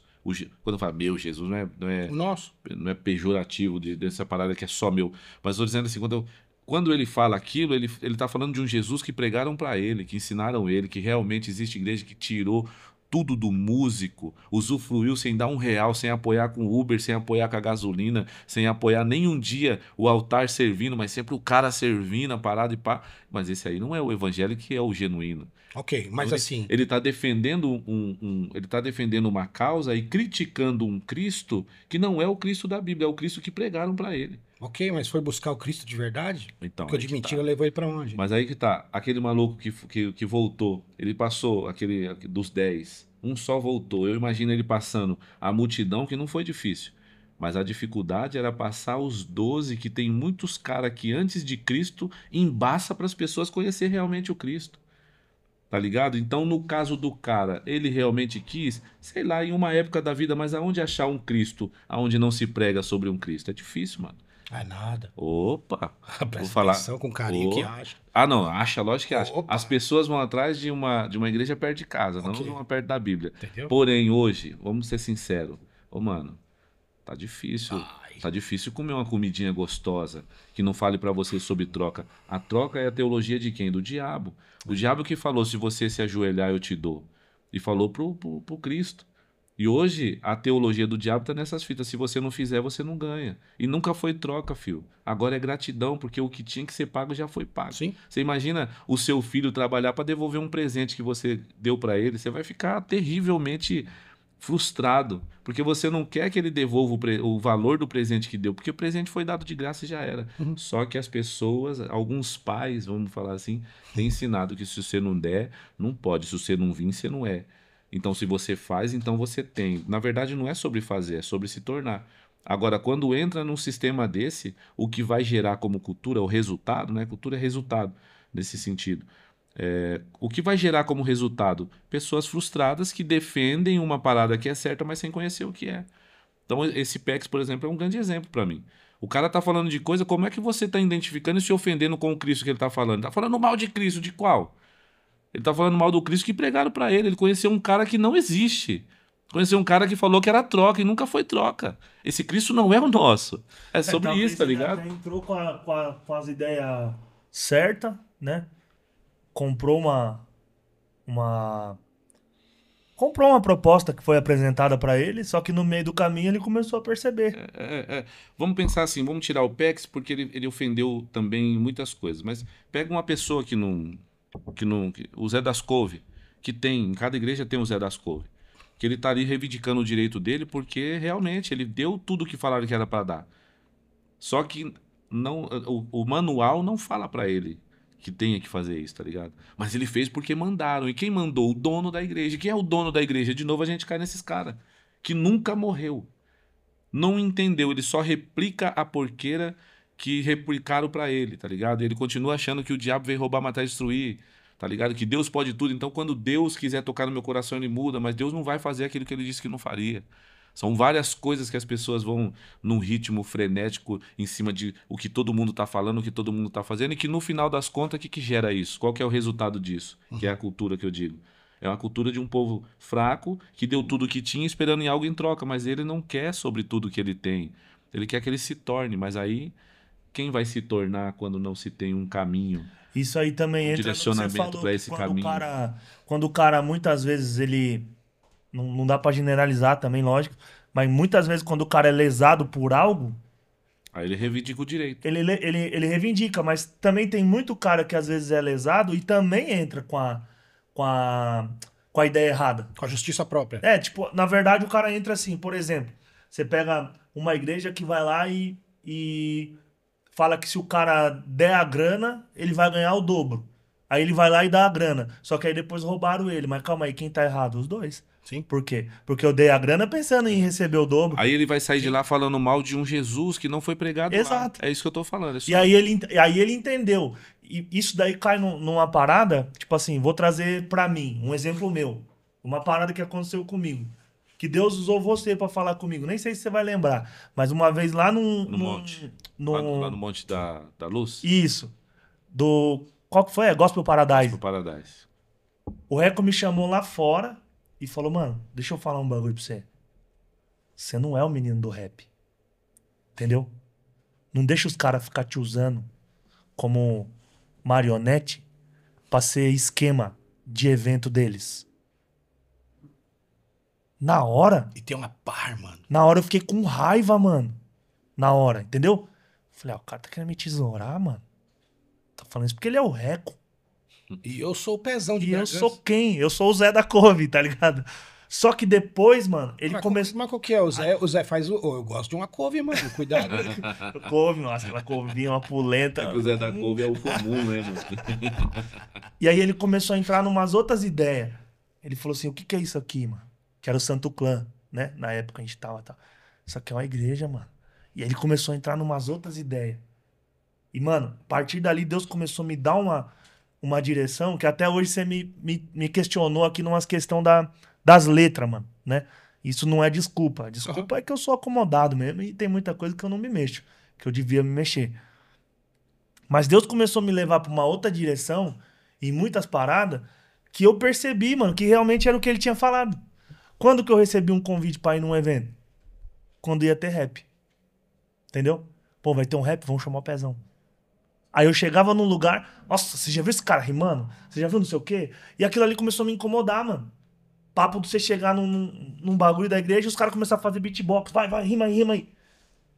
Quando eu falo meu Jesus, O nosso. não é pejorativo dessa parada que é só meu, mas estou dizendo assim, quando ele fala aquilo, ele tá falando de um Jesus que pregaram para ele, que ensinaram ele, que realmente existe igreja que tirou tudo do músico, usufruiu sem dar R$1, sem apoiar com o Uber, sem apoiar com a gasolina, sem apoiar nem um dia o altar servindo, mas sempre o cara servindo, a parada e pá. Mas esse aí não é o evangelho que é o genuíno. Ok, mas Então, assim... ele está defendendo ele tá defendendo uma causa e criticando um Cristo que não é o Cristo da Bíblia, é o Cristo que pregaram para ele. Ok, mas foi buscar o Cristo de verdade? Então, Porque o aí de que mentira tá. levou ele pra onde? Mas aí que tá, aquele maluco que voltou, ele passou dos 10, um só voltou. Eu imagino ele passando a multidão, que não foi difícil. Mas a dificuldade era passar os 12, que tem muitos caras que antes de Cristo embaça para as pessoas conhecer realmente o Cristo. Tá ligado? Então, no caso do cara, ele realmente quis, sei lá, em uma época da vida, mas aonde achar um Cristo, aonde não se prega sobre um Cristo? É difícil, mano. Ah, nada. Opa! Vou Presta falar. atenção com carinha que acha. Ah, não, acha, lógico que acha. Opa. As pessoas vão atrás de uma igreja perto de casa, não Ok. de uma perto da Bíblia. Entendeu? Porém, hoje, vamos ser sinceros, ô mano, tá difícil. Ai. Tá difícil comer uma comidinha gostosa que não fale pra você sobre troca. A troca é a teologia de quem? Do diabo. O diabo que falou, se você se ajoelhar, eu te dou. E falou pro Cristo. E hoje, a teologia do diabo tá nessas fitas. Se você não fizer, você não ganha. E nunca foi troca, filho. Agora é gratidão, porque o que tinha que ser pago já foi pago. Sim. Você imagina o seu filho trabalhar para devolver um presente que você deu para ele, você vai ficar terrivelmente frustrado, porque você não quer que ele devolva o valor do presente que deu, porque o presente foi dado de graça e já era. Só que as pessoas, alguns pais, vamos falar assim, têm ensinado que se você não der, não pode. Se você não vir, você não é. Então, se você faz, então você tem. Na verdade, não é sobre fazer, é sobre se tornar. Agora, quando entra num sistema desse, o que vai gerar como cultura, o resultado, né? Cultura é resultado, nesse sentido. O que vai gerar como resultado? Pessoas frustradas que defendem uma parada que é certa, mas sem conhecer o que é. Então, esse PEX, por exemplo, é um grande exemplo para mim. O cara tá falando de coisa, como é que você tá identificando e se ofendendo com o Cristo que ele tá falando? Tá falando mal de Cristo, de qual? Ele tá falando mal do Cristo que pregaram para ele. Ele conheceu um cara que não existe. Conheceu um cara que falou que era troca e nunca foi troca. Esse Cristo não é o nosso. É sobre talvez isso, tá ele ligado? até entrou com as ideias certas, né? Comprou comprou uma proposta que foi apresentada para ele, só que no meio do caminho ele começou a perceber. Vamos pensar assim, vamos tirar o PEX porque ele ofendeu também muitas coisas. Mas pega uma pessoa o Zé das Couve, que tem, em cada igreja tem o Zé das Couve, que ele tá ali reivindicando o direito dele porque realmente ele deu tudo o que falaram que era para dar. Só que não, o manual não fala para ele que tenha que fazer isso, tá ligado? Mas ele fez porque mandaram. E quem mandou? O dono da igreja. Quem é o dono da igreja? De novo a gente cai nesses caras que nunca morreu. Não entendeu, ele só replica a porqueira que replicaram pra ele, tá ligado? Ele continua achando que o diabo veio roubar, matar e destruir, tá ligado? Que Deus pode tudo, então quando Deus quiser tocar no meu coração ele muda, mas Deus não vai fazer aquilo que ele disse que não faria. São várias coisas que as pessoas vão num ritmo frenético em cima de o que todo mundo tá falando, o que todo mundo tá fazendo, e que no final das contas, o que gera isso? Qual que é o resultado disso? Que é a cultura que eu digo. É uma cultura de um povo fraco que deu tudo o que tinha esperando em algo em troca, mas ele não quer sobre tudo que ele tem. Ele quer que ele se torne, mas aí quem vai se tornar quando não se tem um caminho? Isso aí também entra no que você Direcionamento falou, para que esse caminho. quando o cara muitas vezes ele não dá pra generalizar também, lógico, mas muitas vezes quando o cara é lesado por algo, Aí ele reivindica o direito. ele reivindica, mas também tem muito cara que às vezes é lesado e também entra com a ideia errada. Com a justiça própria. Tipo, na verdade o cara entra assim, por exemplo, você pega uma igreja que vai lá e fala que se o cara der a grana, ele vai ganhar o dobro. Aí ele vai lá e dá a grana. Só que aí depois roubaram ele. Mas calma aí, quem tá errado? Os dois. Sim. Por quê? Porque eu dei a grana pensando em receber o dobro. Aí ele vai sair de lá falando mal de um Jesus que não foi pregado Exato. lá. É isso que eu tô falando. E aí ele entendeu. E isso daí cai numa parada, tipo assim, vou trazer pra mim, um exemplo meu. Uma parada que aconteceu comigo. Que Deus usou você pra falar comigo. Nem sei se você vai lembrar. Mas uma vez lá No monte. Lá no Monte da Luz? Isso. Qual que foi? Gospel Paradise. Gospel Paradise. O Reco me chamou lá fora e falou, mano, deixa eu falar um bagulho pra você. Você não é o menino do rap. Entendeu? Não deixa os caras ficar te usando como marionete pra ser esquema de evento deles. Na hora, E tem uma par, mano. na hora eu fiquei com raiva, mano. Na hora, entendeu? Falei, o cara tá querendo me tesourar, mano. Tá falando isso porque ele é o Reco. E eu sou o pezão de E eu Bragança. sou quem? Eu sou o Zé da Couve, tá ligado? Só que depois, mano, ele Mas começou... mas qual que é? O Zé faz o... Eu gosto de uma couve, mano. Cuidado. Couve, nossa, aquela couvinha, uma polenta. É que o Zé da Couve é o comum, né, mano? E aí ele começou a entrar numas outras ideias. Ele falou assim, o que é isso aqui, mano? Que era o Santo Clã, né? Na época a gente tava, tá. Isso aqui é uma igreja, mano. E aí ele começou a entrar numas outras ideias. E, mano, a partir dali Deus começou a me dar uma direção que até hoje você me questionou aqui numa questão das letras, mano, né? Isso não é desculpa. Desculpa é que eu sou acomodado mesmo e tem muita coisa que eu não me mexo, que eu devia me mexer. Mas Deus começou a me levar pra uma outra direção, em muitas paradas, que eu percebi, mano, que realmente era o que ele tinha falado. Quando que eu recebi um convite pra ir num evento? Quando ia ter rap. Entendeu? Pô, vai ter um rap, vamos chamar o Pezão. Aí eu chegava num lugar, nossa, você já viu esse cara rimando? Você já viu não sei o quê? E aquilo ali começou a me incomodar, mano. Papo de você chegar num bagulho da igreja e os caras começaram a fazer beatbox. Vai, rima aí, rima aí.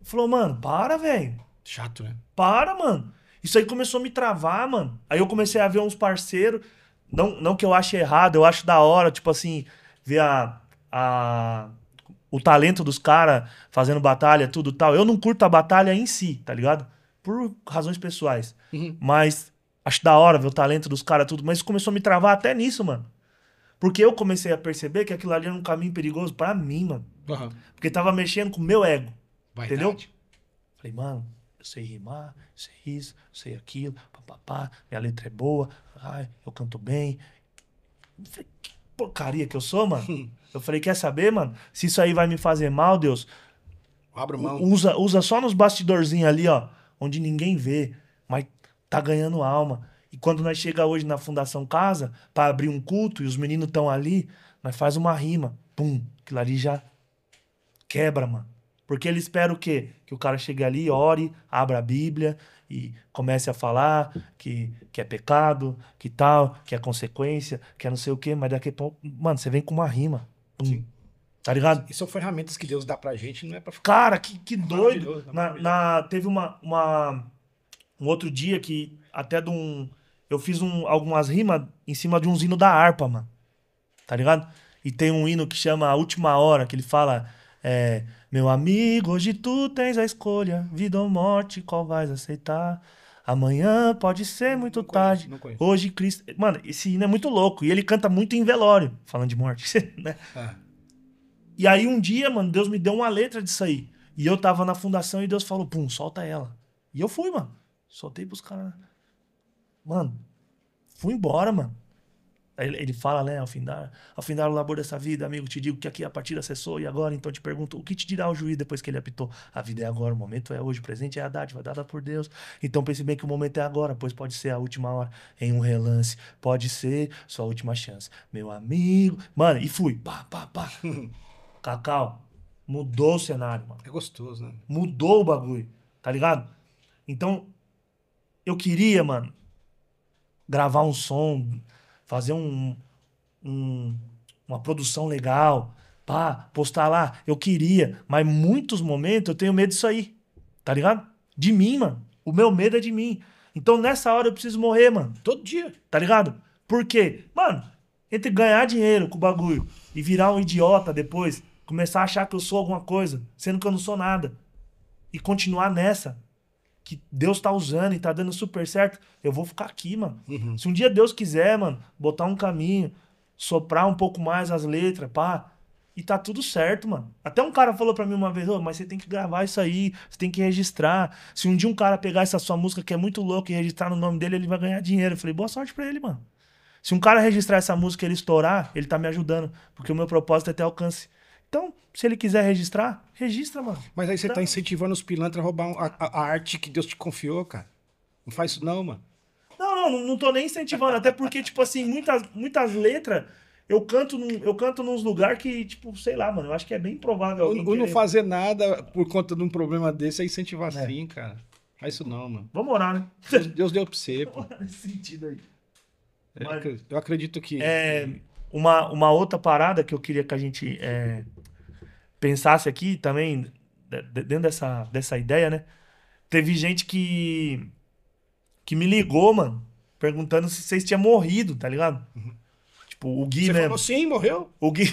Falou, mano, para, velho. Chato, né? Para, mano. Isso aí começou a me travar, mano. Aí eu comecei a ver uns parceiros. Não que eu ache errado, eu acho da hora, tipo assim, ver o talento dos caras fazendo batalha, tudo tal. Eu não curto a batalha em si, tá ligado? Por razões pessoais. Mas acho da hora ver o talento dos caras, tudo. Mas isso começou a me travar até nisso, mano. Porque eu comecei a perceber que aquilo ali era um caminho perigoso pra mim, mano. Uhum. Porque tava mexendo com o meu ego. Vaidade. Entendeu? Falei, mano, eu sei rimar, eu sei isso, eu sei aquilo, papapá, minha letra é boa, ai, eu canto bem. Eu falei, que porcaria que eu sou, mano. Eu falei, quer saber, mano? Se isso aí vai me fazer mal, Deus, Abra mão. usa só nos bastidorzinhos ali, ó, onde ninguém vê, mas tá ganhando alma. E quando nós chega hoje na Fundação Casa, pra abrir um culto, e os meninos estão ali, nós faz uma rima, pum, aquilo ali já quebra, mano. Porque ele espera o quê? Que o cara chegue ali, ore, abra a Bíblia e comece a falar que é pecado, que tal, que é consequência, que é não sei o quê, mas daqui a pouco, mano, você vem com uma rima. Pum. Tá ligado? E são ferramentas que Deus dá pra gente, não é pra ficar... Cara, que doido. Maravilhoso, Teve um outro dia que até eu fiz algumas rimas em cima de um hino da harpa, mano. Tá ligado? E tem um hino que chama A Última Hora, que ele fala... meu amigo, hoje tu tens a escolha, vida ou morte, qual vais aceitar? Amanhã pode ser muito tarde. Não conheço. Hoje Cristo... Mano, esse hino é muito louco. E ele canta muito em velório, falando de morte, né? E aí um dia, mano, Deus me deu uma letra disso aí. E eu tava na fundação e Deus falou, pum, solta ela. E eu fui, mano. Soltei pros caras. Mano, fui embora, mano. Aí ele fala, né, ao findar o labor dessa vida, amigo, te digo que aqui a partida cessou e agora, então te pergunto, o que te dirá o juiz depois que ele apitou? A vida é agora, o momento é hoje, o presente é a dádiva dada por Deus. Então pense bem que o momento é agora, pois pode ser a última hora, em um relance, pode ser sua última chance. Meu amigo... Mano, e fui, pá. Cacau, mudou o cenário, mano. É gostoso, né? Mudou o bagulho, tá ligado? Então, eu queria, mano, gravar um som, fazer uma produção legal, pá, postar lá. Eu queria, mas em muitos momentos eu tenho medo disso aí, tá ligado? De mim, mano. O meu medo é de mim. Então, nessa hora eu preciso morrer, mano. Todo dia. Tá ligado? Por quê? Mano, entre ganhar dinheiro com o bagulho e virar um idiota depois, começar a achar que eu sou alguma coisa, sendo que eu não sou nada, e continuar nessa, que Deus tá usando e tá dando super certo, eu vou ficar aqui, mano. Se um dia Deus quiser, mano, botar um caminho, soprar um pouco mais as letras, pá, e tá tudo certo, mano. Até um cara falou pra mim uma vez, mas você tem que gravar isso aí, você tem que registrar. Se um dia um cara pegar essa sua música que é muito louca e registrar no nome dele, ele vai ganhar dinheiro. Eu falei, boa sorte pra ele, mano. Se um cara registrar essa música e ele estourar, ele tá me ajudando, porque o meu propósito é ter alcance. Então, se ele quiser registrar, registra, mano. Mas aí você tá incentivando os pilantras a roubar a arte que Deus te confiou, cara. Não faz isso não, mano. Não tô nem incentivando, até porque, tipo assim, muitas letras eu canto nos lugares que, tipo, sei lá, mano, eu acho que é bem provável alguém Ou não querer. fazer nada por conta de um problema desse é incentivar sim, cara. Faz isso não, mano. Vamos orar, né? Deus deu pra você, pô. Nesse sentido aí. Eu acredito que... Uma outra parada que eu queria que a gente pensasse aqui também, dentro dessa ideia, né? Teve gente que me ligou, mano, perguntando se vocês tinham morrido, tá ligado? Tipo, o Gui Você mesmo. falou sim, morreu? O Gui,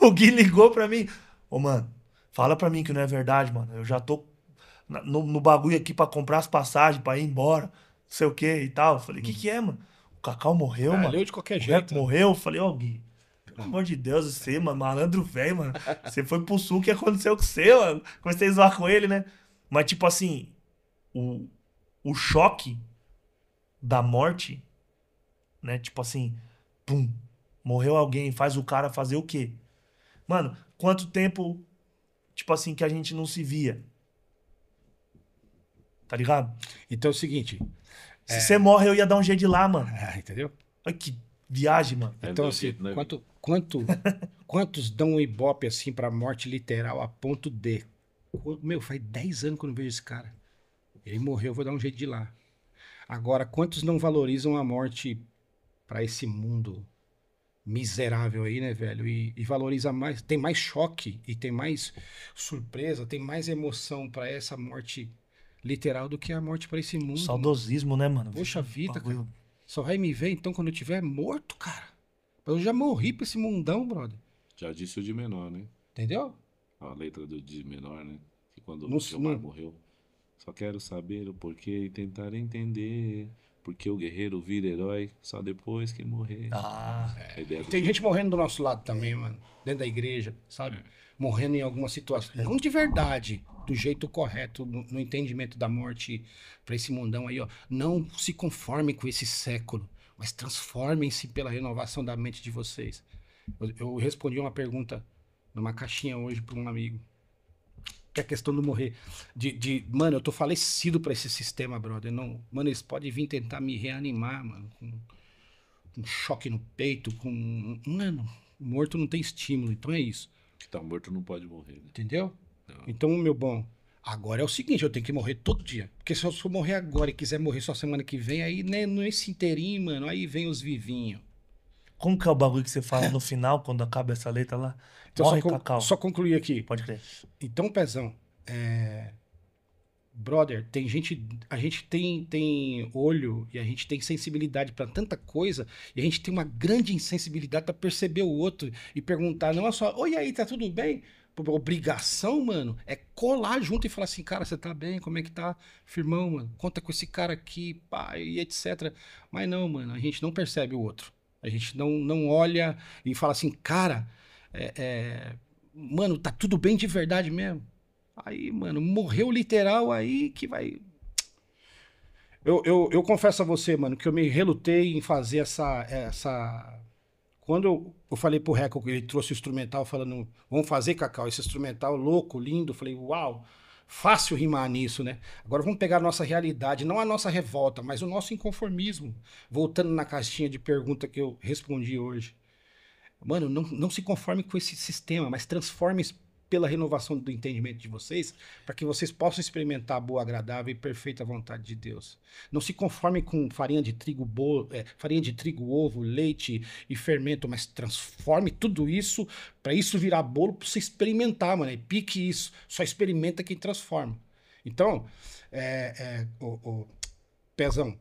o Gui ligou pra mim. Ô, mano, fala pra mim que não é verdade, mano. Eu já tô no bagulho aqui pra comprar as passagens, pra ir embora, não sei o que e tal. Eu falei, que é, mano? O Cacau morreu, mano. Leu de qualquer O jeito. Reco morreu. Eu falei, ô, Gui, pelo amor de Deus, você, mano, malandro velho, mano. Você foi pro sul, o que aconteceu com você, mano? Comecei a zoar com ele, né? Mas, tipo assim, o choque da morte, né? Tipo assim, pum, morreu alguém, faz o cara fazer o quê? Mano, quanto tempo, tipo assim, que a gente não se via? Tá ligado? Então é o seguinte. Se você morre, eu ia dar um jeito de ir lá, mano. Entendeu? Olha que viagem, mano. Então, assim, quantos dão um ibope assim pra morte literal a ponto de. Meu, faz 10 anos que eu não vejo esse cara. Ele morreu, eu vou dar um jeito de ir lá. Agora, quantos não valorizam a morte pra esse mundo miserável aí, né, velho? E valoriza mais, tem mais choque e tem mais surpresa, tem mais emoção pra essa morte literal do que a morte pra esse mundo. Saudosismo, né, mano? Poxa vida, Bagulho. cara. Só vai me ver então quando eu tiver morto, cara. Eu já morri pra esse mundão, brother. Já disse o de menor, né? Entendeu? A letra do de menor, né? Que quando Não- o Gilmar não- morreu. Só quero saber o porquê e tentar entender. Porque o guerreiro vira herói só depois que morrer. Ah, A ideia do Tem gente morrendo do nosso lado também, mano. Dentro da igreja, sabe? Morrendo em alguma situação. Não de verdade, do jeito correto, no entendimento da morte pra esse mundão aí, ó. Não se conformem com esse século, mas transformem-se pela renovação da mente de vocês. Eu respondi uma pergunta numa caixinha hoje pra um amigo. Que é a questão do morrer. Mano, eu tô falecido pra esse sistema, brother. Não, mano, eles podem vir tentar me reanimar, mano, com um choque no peito, com. Mano, morto não tem estímulo, então é isso. que tá morto não pode morrer, né? Entendeu? Não. Então, meu bom, agora é o seguinte, eu tenho que morrer todo dia. Porque se eu for morrer agora e quiser morrer só semana que vem, aí, né, nesse inteirinho, mano, aí vem os vivinhos. como que é o bagulho que você fala no final, quando acaba essa letra lá? Então, Morre, Cacau. só concluir aqui. Pode crer. Então, Pezão, brother, a gente tem olho e a gente tem sensibilidade pra tanta coisa e a gente tem uma grande insensibilidade pra perceber o outro e perguntar, não é só, oi, aí, tá tudo bem? Pô, obrigação, mano, é colar junto e falar assim, cara, você tá bem? Como é que tá? Firmão, mano, conta com esse cara aqui, pá, e etc. Mas não, mano, a gente não percebe o outro. A gente não olha e fala assim, cara, mano, tá tudo bem de verdade mesmo? Aí, mano, morreu literal aí que vai. Eu confesso a você, mano, que eu me relutei em fazer essa. Quando eu falei pro Reco que ele trouxe o instrumental falando, vamos fazer, Cacau, esse instrumental louco, lindo, eu falei, uau, fácil rimar nisso, né? Agora vamos pegar a nossa realidade, não a nossa revolta, mas o nosso inconformismo. Voltando na caixinha de pergunta que eu respondi hoje. Mano, não se conforme com esse sistema, mas transforme pela renovação do entendimento de vocês, para que vocês possam experimentar a boa, agradável e perfeita vontade de Deus. Não se conforme com farinha de trigo, ovo, leite e fermento, mas transforme tudo isso para isso virar bolo para você experimentar, mano. E pique isso. Só experimenta quem transforma. Então, Pezão,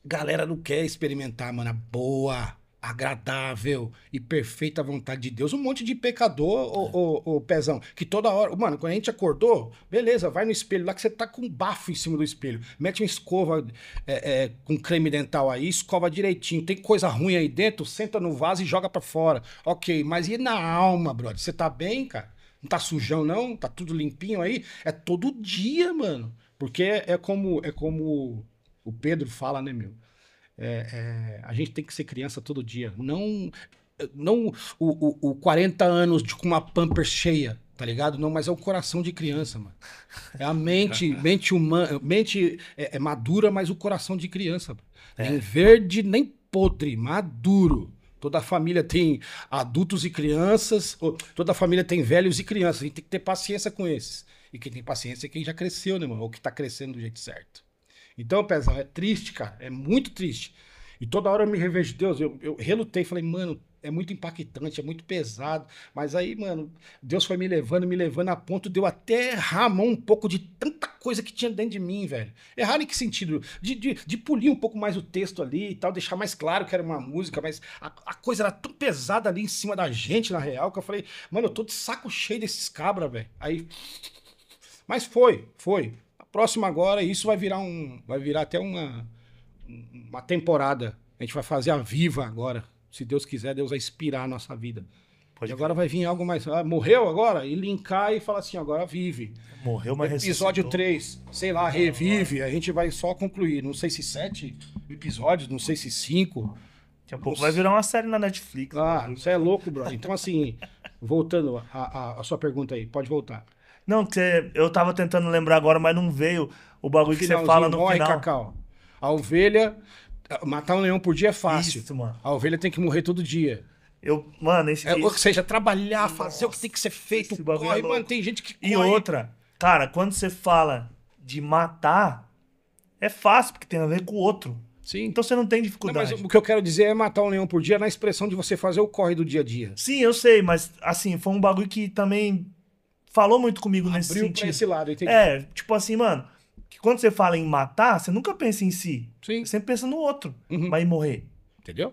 galera não quer experimentar, mano, a boa, agradável e perfeita vontade de Deus. Um monte de pecador, ô Pezão, que toda hora... Mano, quando a gente acordou, beleza, vai no espelho lá que você tá com um bafo em cima do espelho. Mete uma escova com creme dental aí, escova direitinho. Tem coisa ruim aí dentro, senta no vaso e joga pra fora. Ok, mas e na alma, brother? Você tá bem, cara? Não tá sujão, não? Tá tudo limpinho aí? É todo dia, mano. Porque é como o Pedro fala, né, meu? A gente tem que ser criança todo dia. Não o 40 anos com uma pamper cheia, tá ligado? Não, mas é o coração de criança, mano. É a mente humana, mente madura, mas o coração de criança. Nem verde, nem podre, maduro. Toda família tem adultos e crianças, toda família tem velhos e crianças. A gente tem que ter paciência com esses. E quem tem paciência é quem já cresceu, né, mano? Ou que tá crescendo do jeito certo. Então, Pezão, é triste, cara. É muito triste. E toda hora eu me revejo, Deus, eu relutei. Falei, mano, é muito impactante, é muito pesado. Mas aí, mano, Deus foi me levando a ponto de eu até errar a mão um pouco de tanta coisa que tinha dentro de mim, velho. Errar em que sentido? De polir um pouco mais o texto ali e tal, deixar mais claro que era uma música, mas a coisa era tão pesada ali em cima da gente, na real, que eu falei, mano, eu tô de saco cheio desses cabras, velho. Aí. Mas foi. A próxima agora, isso vai virar até uma temporada. A gente vai fazer a Viva agora. Se Deus quiser, Deus vai inspirar a nossa vida. Pode E agora vai vir algo mais. Morreu agora? E linkar e falar assim: agora vive. Morreu, mas Episódio ressuscitou. 3, sei lá, revive. A gente vai só concluir. Não sei se 7 episódios, não sei se 5. Daqui a pouco vai virar uma série na Netflix. Ah, você é louco, bro. Então, assim, voltando à sua pergunta aí, pode voltar. Não, eu tava tentando lembrar agora, mas não veio o bagulho que você fala no morre, final. Cacau. A ovelha, matar um leão por dia é fácil. Isso, mano. A ovelha tem que morrer todo dia. Mano, Ou seja, trabalhar, fazer o que tem que ser feito. esse bagulho Corre, é louco. mano, tem gente que corre. E outra, cara, quando você fala de matar, é fácil, porque tem a ver com o outro. Sim. Então você não tem Não, dificuldade. mas o que eu quero dizer é matar um leão por dia na expressão de você fazer o corre do dia a dia. Sim, eu sei, mas assim, foi um bagulho que também falou muito comigo nesse Abriu pra sentido. esse lado, entendi. É, tipo assim, mano, que quando você fala em matar, você nunca pensa em si. Sim. Você sempre pensa no outro. Uhum. Mas em morrer. Entendeu?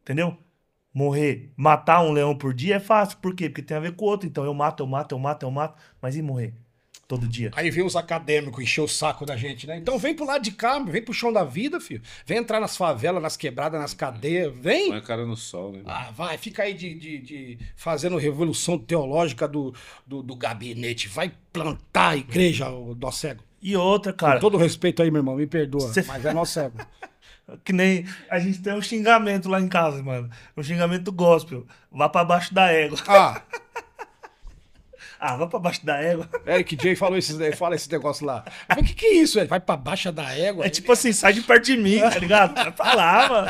Entendeu? Morrer, matar um leão por dia é fácil. Por quê? Porque tem a ver com o outro. Então eu mato. Mas e morrer? Todo dia. Aí vem os acadêmicos encher o saco da gente, né? Então vem pro lado de cá, vem pro chão da vida, filho. Vem entrar nas favelas, nas quebradas, nas cadeias. Vem! Põe a cara no sol, né? Ah, vai, fica aí de fazendo revolução teológica do gabinete. Vai plantar a igreja, o nó cego. E outra, cara, Com todo respeito aí, meu irmão, me perdoa, Cê- mas é nó cego. que nem a gente tem um xingamento lá em casa, mano. Um xingamento gospel. Vá pra baixo da égua. Ah, Vá pra baixo da égua. Eric J fala esse negócio lá. Eu falei, o que é isso, velho? Vai pra baixa da égua? É tipo assim, sai de perto de mim, tá ligado? Vai pra lá, mano.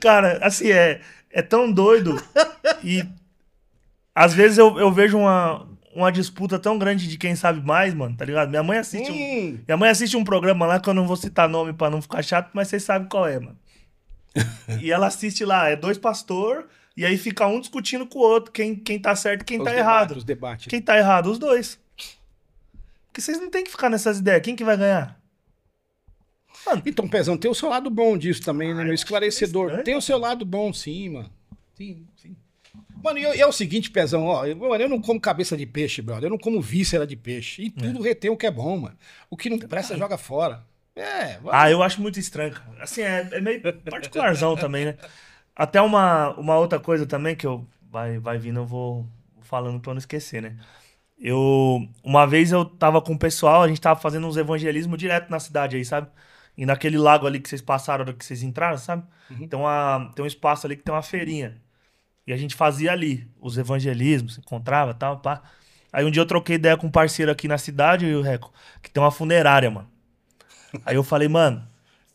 Cara, assim, é tão doido. E às vezes eu vejo uma disputa tão grande de quem sabe mais, mano, tá ligado? Minha mãe assiste um programa lá que eu não vou citar nome pra não ficar chato, mas vocês sabem qual é, mano. E ela assiste lá, é 2 pastor, e aí fica um discutindo com o outro, quem tá certo e quem tá errado. Os debates. Quem tá errado? Os dois. Porque vocês não tem que ficar nessas ideias. Quem que vai ganhar? Então, Pezão, tem o seu lado bom disso também, né? Meu esclarecedor. estranho, Tem o seu lado bom, sim, mano. Sim. Mano, e é o seguinte, Pezão, ó. Eu não como cabeça de peixe, brother. Eu não como víscera de peixe. E tudo retém o que é bom, mano. O que não presta, joga fora. Eu acho muito estranho, cara. Assim, é meio particularzão também, né? Até uma outra coisa também que vai vindo, eu vou falando pra eu não esquecer, né? Uma vez eu tava com o pessoal, a gente tava fazendo uns evangelismo direto na cidade aí, sabe? E naquele lago ali que vocês passaram, hora que vocês entraram, sabe? Uhum. Tem um espaço ali que tem uma feirinha. E a gente fazia ali os evangelismos, se encontrava e tal, pá. Aí um dia eu troquei ideia com um parceiro aqui na cidade, o Reco, que tem uma funerária, mano. Aí eu falei, mano,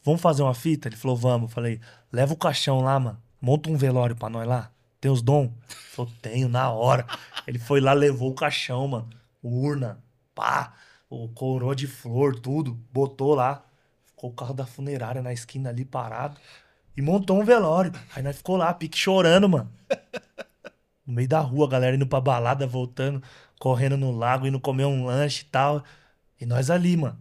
vamos fazer uma fita? Ele falou, vamos. Eu falei, leva o caixão lá, mano. Monta um velório pra nós lá. Tem os dom? Ele falou, tenho, na hora. Ele foi lá, levou o caixão, mano. Urna, pá, o coroa de flor, tudo. Botou lá. Ficou o carro da funerária na esquina ali parado. E montou um velório. Aí nós ficou lá, pique chorando, mano. No meio da rua, a galera indo pra balada, voltando, correndo no lago, indo comer um lanche e tal. E nós ali, mano.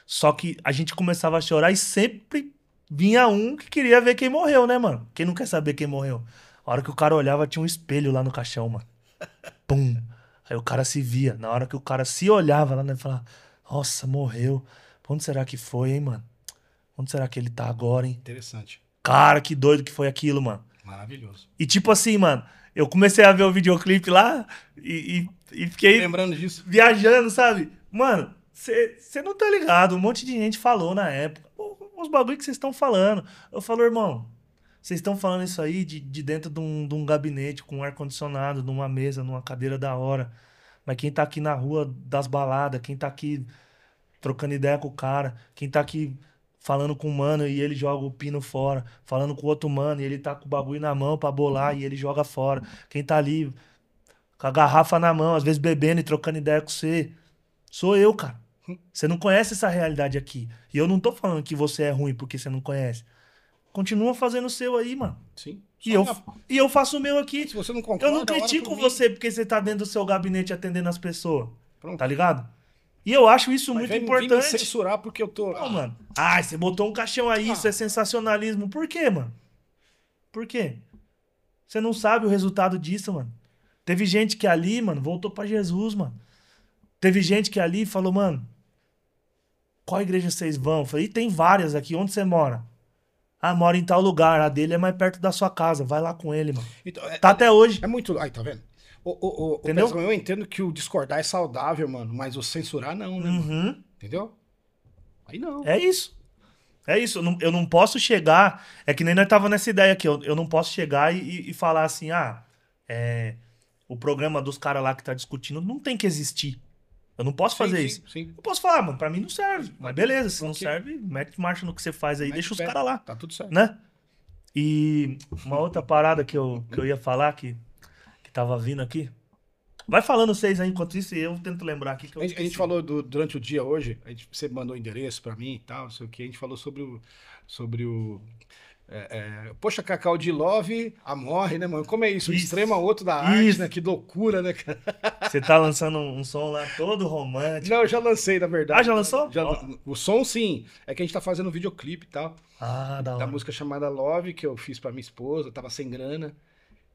Só que a gente começava a chorar e sempre vinha um que queria ver quem morreu, né, mano? Quem não quer saber quem morreu? A hora que o cara olhava, tinha um espelho lá no caixão, mano. Pum. Aí o cara se via. Na hora que o cara se olhava lá, né, ele falava, nossa, morreu. Onde será que foi, hein, mano? Onde será que ele tá agora, hein? Interessante. Cara, que doido que foi aquilo, mano. Maravilhoso. E tipo assim, mano, eu comecei a ver o videoclipe lá e fiquei Lembrando disso. viajando, sabe? Mano, você não tá ligado. Um monte de gente falou na época. Os bagulho que vocês estão falando. Eu falo, irmão, vocês estão falando isso aí de dentro de um gabinete com um ar-condicionado, numa mesa, numa cadeira da hora. Mas quem tá aqui na rua das baladas, quem tá aqui trocando ideia com o cara, quem tá aqui falando com o mano e ele joga o pino fora, falando com o outro mano e ele tá com o bagulho na mão pra bolar e ele joga fora. Quem tá ali com a garrafa na mão, às vezes bebendo e trocando ideia com você, sou eu, cara. Você não conhece essa realidade aqui. E eu não tô falando que você é ruim porque você não conhece. Continua fazendo o seu aí, mano. Sim. E eu faço o meu aqui. Se você não concorda, Eu não ora critico por mim. você porque você tá dentro do seu gabinete atendendo as pessoas. Pronto. Tá ligado? E eu acho isso Mas muito vem me importante. censurar porque eu tô... Não, mano. Ah, você botou um caixão aí, isso é sensacionalismo. Por quê, mano? Por quê? Você não sabe o resultado disso, mano. Teve gente que ali, mano, voltou pra Jesus, mano. Teve gente que ali falou, mano, qual igreja vocês vão? Eu falei, tem várias aqui. Onde você mora? Ah, mora em tal lugar. A dele é mais perto da sua casa. Vai lá com ele, mano. Então, Tá até hoje. É muito... Aí, tá vendo? Entendeu? Pezão, eu entendo que o discordar é saudável, mano, mas o censurar não, né, mano? Uhum. Entendeu? Aí não. É isso. É isso. Eu não posso chegar... É que nem nós tava nessa ideia aqui. Eu não posso chegar e falar assim, o programa dos caras lá que tá discutindo não tem que existir. Eu não posso fazer Sim, isso. sim. Eu posso falar, mano, pra mim não serve. Mas beleza, se não Ok. serve, mete marcha no que você faz aí, Mete deixa o os pé. caras lá, Tá tudo certo. né? E uma outra parada que eu ia falar que tava vindo aqui. Vai falando vocês aí enquanto isso e eu tento lembrar aqui que eu A gente esqueci. falou durante o dia hoje, você mandou o endereço pra mim e tal, não sei o que, a gente falou sobre o poxa, Cacau de Love, a morre, né, mano? Como é isso? Um Isso. extremo ao outro da arte, Isso. né? Que loucura, né, cara? Você tá lançando um som lá todo romântico. Não, eu já lancei, na verdade. Ah, já lançou? Ó. O som, sim. É que a gente tá fazendo um videoclipe e tal. Ah, da Da hora. música chamada Love, que eu fiz pra minha esposa, tava sem grana.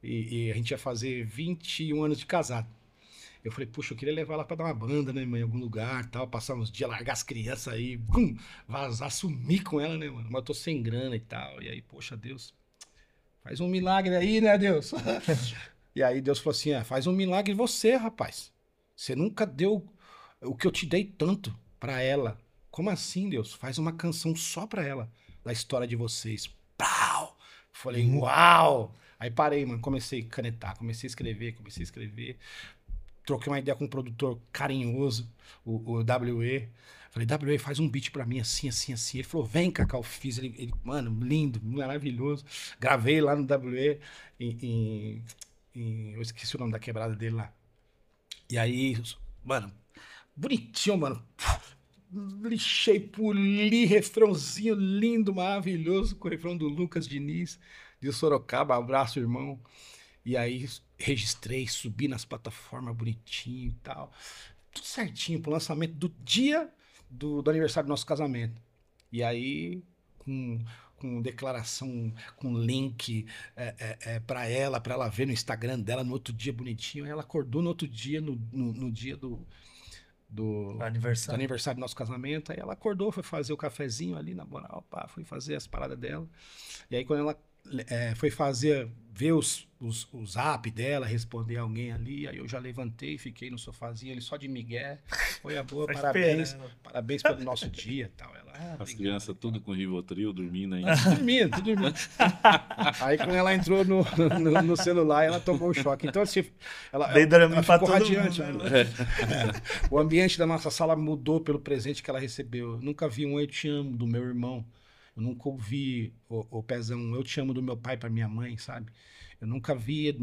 E a gente ia fazer 21 anos de casado. Eu falei, puxa, eu queria levar ela pra dar uma banda, né, mãe, em algum lugar, tal, passar uns dias, largar as crianças aí, vazar, sumir com ela, né, mano? Mas eu tô sem grana e tal. E aí, poxa, Deus, faz um milagre aí, né, Deus? E aí Deus falou assim, faz um milagre você, rapaz. Você nunca deu o que eu te dei tanto pra ela. Como assim, Deus? Faz uma canção só pra ela, da história de vocês. Pau! Falei, uau! Aí parei, mano, comecei a canetar, comecei a escrever. Troquei uma ideia com um produtor carinhoso, o WE. Falei, WE, faz um beat pra mim assim, assim, assim. Ele falou, vem, Cacau, fiz. Ele, mano, lindo, maravilhoso. Gravei lá no WE, eu esqueci o nome da quebrada dele lá. E aí, mano, bonitinho, mano. Lixei, poli, refrãozinho lindo, maravilhoso, com o refrão do Lucas Diniz, de Sorocaba. Abraço, irmão. E aí registrei, subi nas plataformas bonitinho e tal. Tudo certinho pro lançamento do dia do aniversário do nosso casamento. E aí, com declaração, com link pra ela ver no Instagram dela no outro dia bonitinho. Aí ela acordou no outro dia, no dia do aniversário do nosso casamento. Aí ela acordou, foi fazer o cafezinho ali, na moral, pá, foi fazer as paradas dela. E aí quando ela foi ver o zap dela, responder alguém ali, aí eu já levantei, fiquei no sofazinho ali só de migué. Foi a boa, parabéns pelo nosso dia e tal. Ela, As crianças tudo com Rivotril, dormindo aí. tudo dormindo. Aí quando ela entrou no celular, ela tomou um choque. Então assim, ela ficou radiante. O ambiente da nossa sala mudou pelo presente que ela recebeu. Eu nunca vi um eu te amo do meu irmão. Eu nunca ouvi o Pezão, eu te amo do meu pai para minha mãe, sabe? Eu nunca vi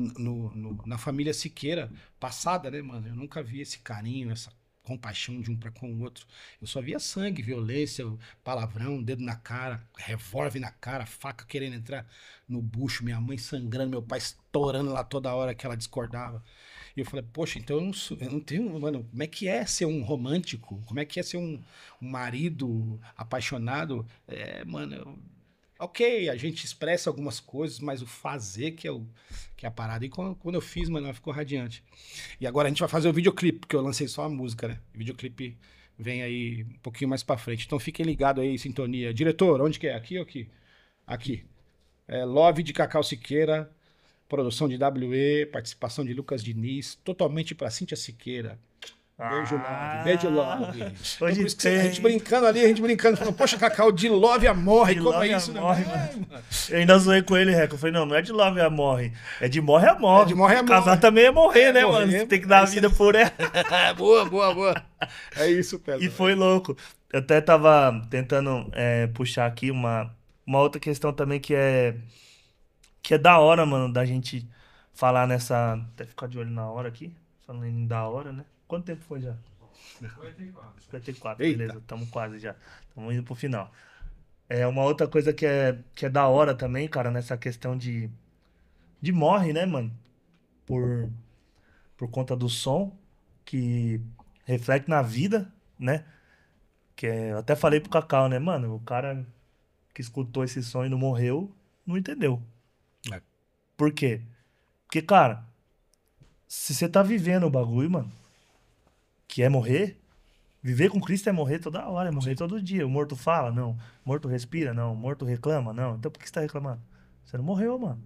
na família Siqueira passada, né, mano? Eu nunca vi esse carinho, essa compaixão de um para com o outro. Eu só via sangue, violência, palavrão, dedo na cara, revólver na cara, faca querendo entrar no bucho, minha mãe sangrando, meu pai estourando lá toda hora que ela discordava. E eu falei, poxa, então eu não tenho, mano, como é que é ser um romântico? Como é que é ser um marido apaixonado? Mano, ok, a gente expressa algumas coisas, mas o fazer que é a parada. E quando eu fiz, mano, ela ficou radiante. E agora a gente vai fazer o videoclipe, porque eu lancei só a música, né? O videoclipe vem aí um pouquinho mais pra frente. Então fiquem ligados aí, sintonia. Diretor, onde que é? Aqui ou aqui? Aqui. Love de Cacau Siqueira. Produção de WE, participação de Lucas Diniz, totalmente pra Cíntia Siqueira. Beijo, Love. Beijo, Love. Então, por isso que a gente brincando, falando, poxa, Cacau, de Love a morre. Como é isso, né? Mano. Eu ainda zoei com ele, Reco. Eu falei, não é de Love a morre. É de morre a morre. É de morre a morre. Casar também é morrer, né, mano? Você tem que dar a vida por ela. Boa. É isso, Pedro. E foi louco. Eu até tava tentando puxar aqui uma outra questão também que é da hora, mano, da gente falar nessa... Até ficar de olho na hora aqui. Falando em da hora, né? Quanto tempo foi já? 54. 54, Eita. beleza. Tamo quase já. Tamo indo pro final. É uma outra coisa que é da hora também, cara, nessa questão de morre, né, mano? Por, por conta do som, que reflete na vida, né? Eu até falei pro Cacau, né, mano? O cara que escutou esse som e não morreu, não entendeu. É. Por quê? Porque, cara, se você tá vivendo o bagulho, mano, que é morrer, viver com Cristo é morrer toda hora, é morrer todo dia. O morto fala? Não. O morto respira? Não. O morto reclama? Não. Então por que você tá reclamando? Você não morreu, mano.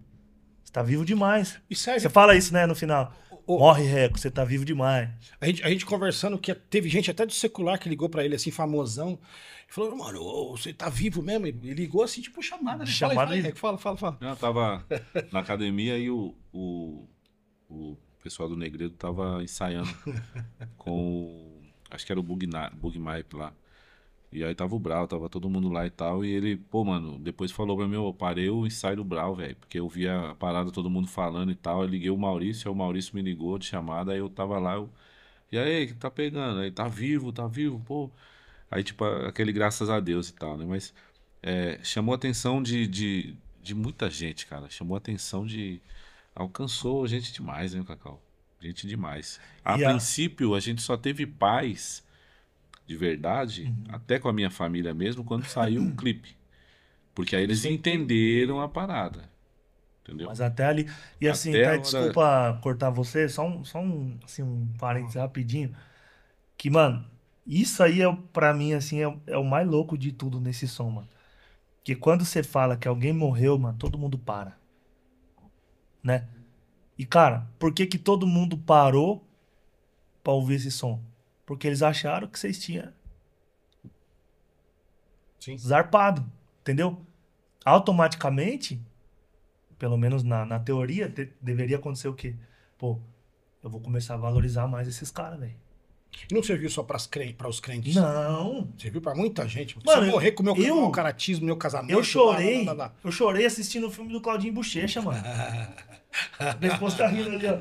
Você tá vivo demais. E serve. Você fala isso, né, no final. Morre, Reco, você tá vivo demais. A gente conversando, que teve gente até do secular que ligou pra ele, assim, famosão, e falou, mano, você tá vivo mesmo? Ele ligou assim, tipo, chamada, né? Chamada de- Fala. Eu tava na academia e o pessoal do Negredo tava ensaiando com acho que era o Bug Mike lá. E aí tava o Brau, tava todo mundo lá e tal. E ele, pô, mano, depois falou pra mim, eu parei o ensaio do Brau, velho. Porque eu via a parada, todo mundo falando e tal. Eu liguei o Maurício, aí o Maurício me ligou de chamada, aí eu tava lá, e aí, que tá pegando? Aí, tá vivo, pô. Aí, tipo, aquele graças a Deus e tal, né? Mas chamou a atenção de muita gente, cara. Chamou a atenção de. Alcançou gente demais, né, Cacau? Gente demais. A E a- princípio, a gente só teve paz de verdade, até com a minha família mesmo, quando saiu o clipe. Porque aí eles entenderam a parada. Entendeu? Mas até ali. E assim, Até a tá, hora- desculpa cortar você, assim, um parênteses rapidinho. Que, mano, isso aí pra mim, assim, é o mais louco de tudo nesse som, mano. Que quando você fala que alguém morreu, mano, todo mundo para, né? E, cara, por que que todo mundo parou pra ouvir esse som? Porque eles acharam que vocês tinham Sim. zarpado, entendeu? Automaticamente, pelo menos na teoria, deveria acontecer o quê? Pô, eu vou começar a valorizar mais esses caras, velho. E não serviu só para os crentes. Não. Serviu pra muita gente. Mano, Se eu morrer com o eu- meu caratismo, meu casamento. Eu chorei. lá. Eu chorei assistindo o filme do Claudinho Bochecha, mano. Minha esposa tá rindo ali, ó.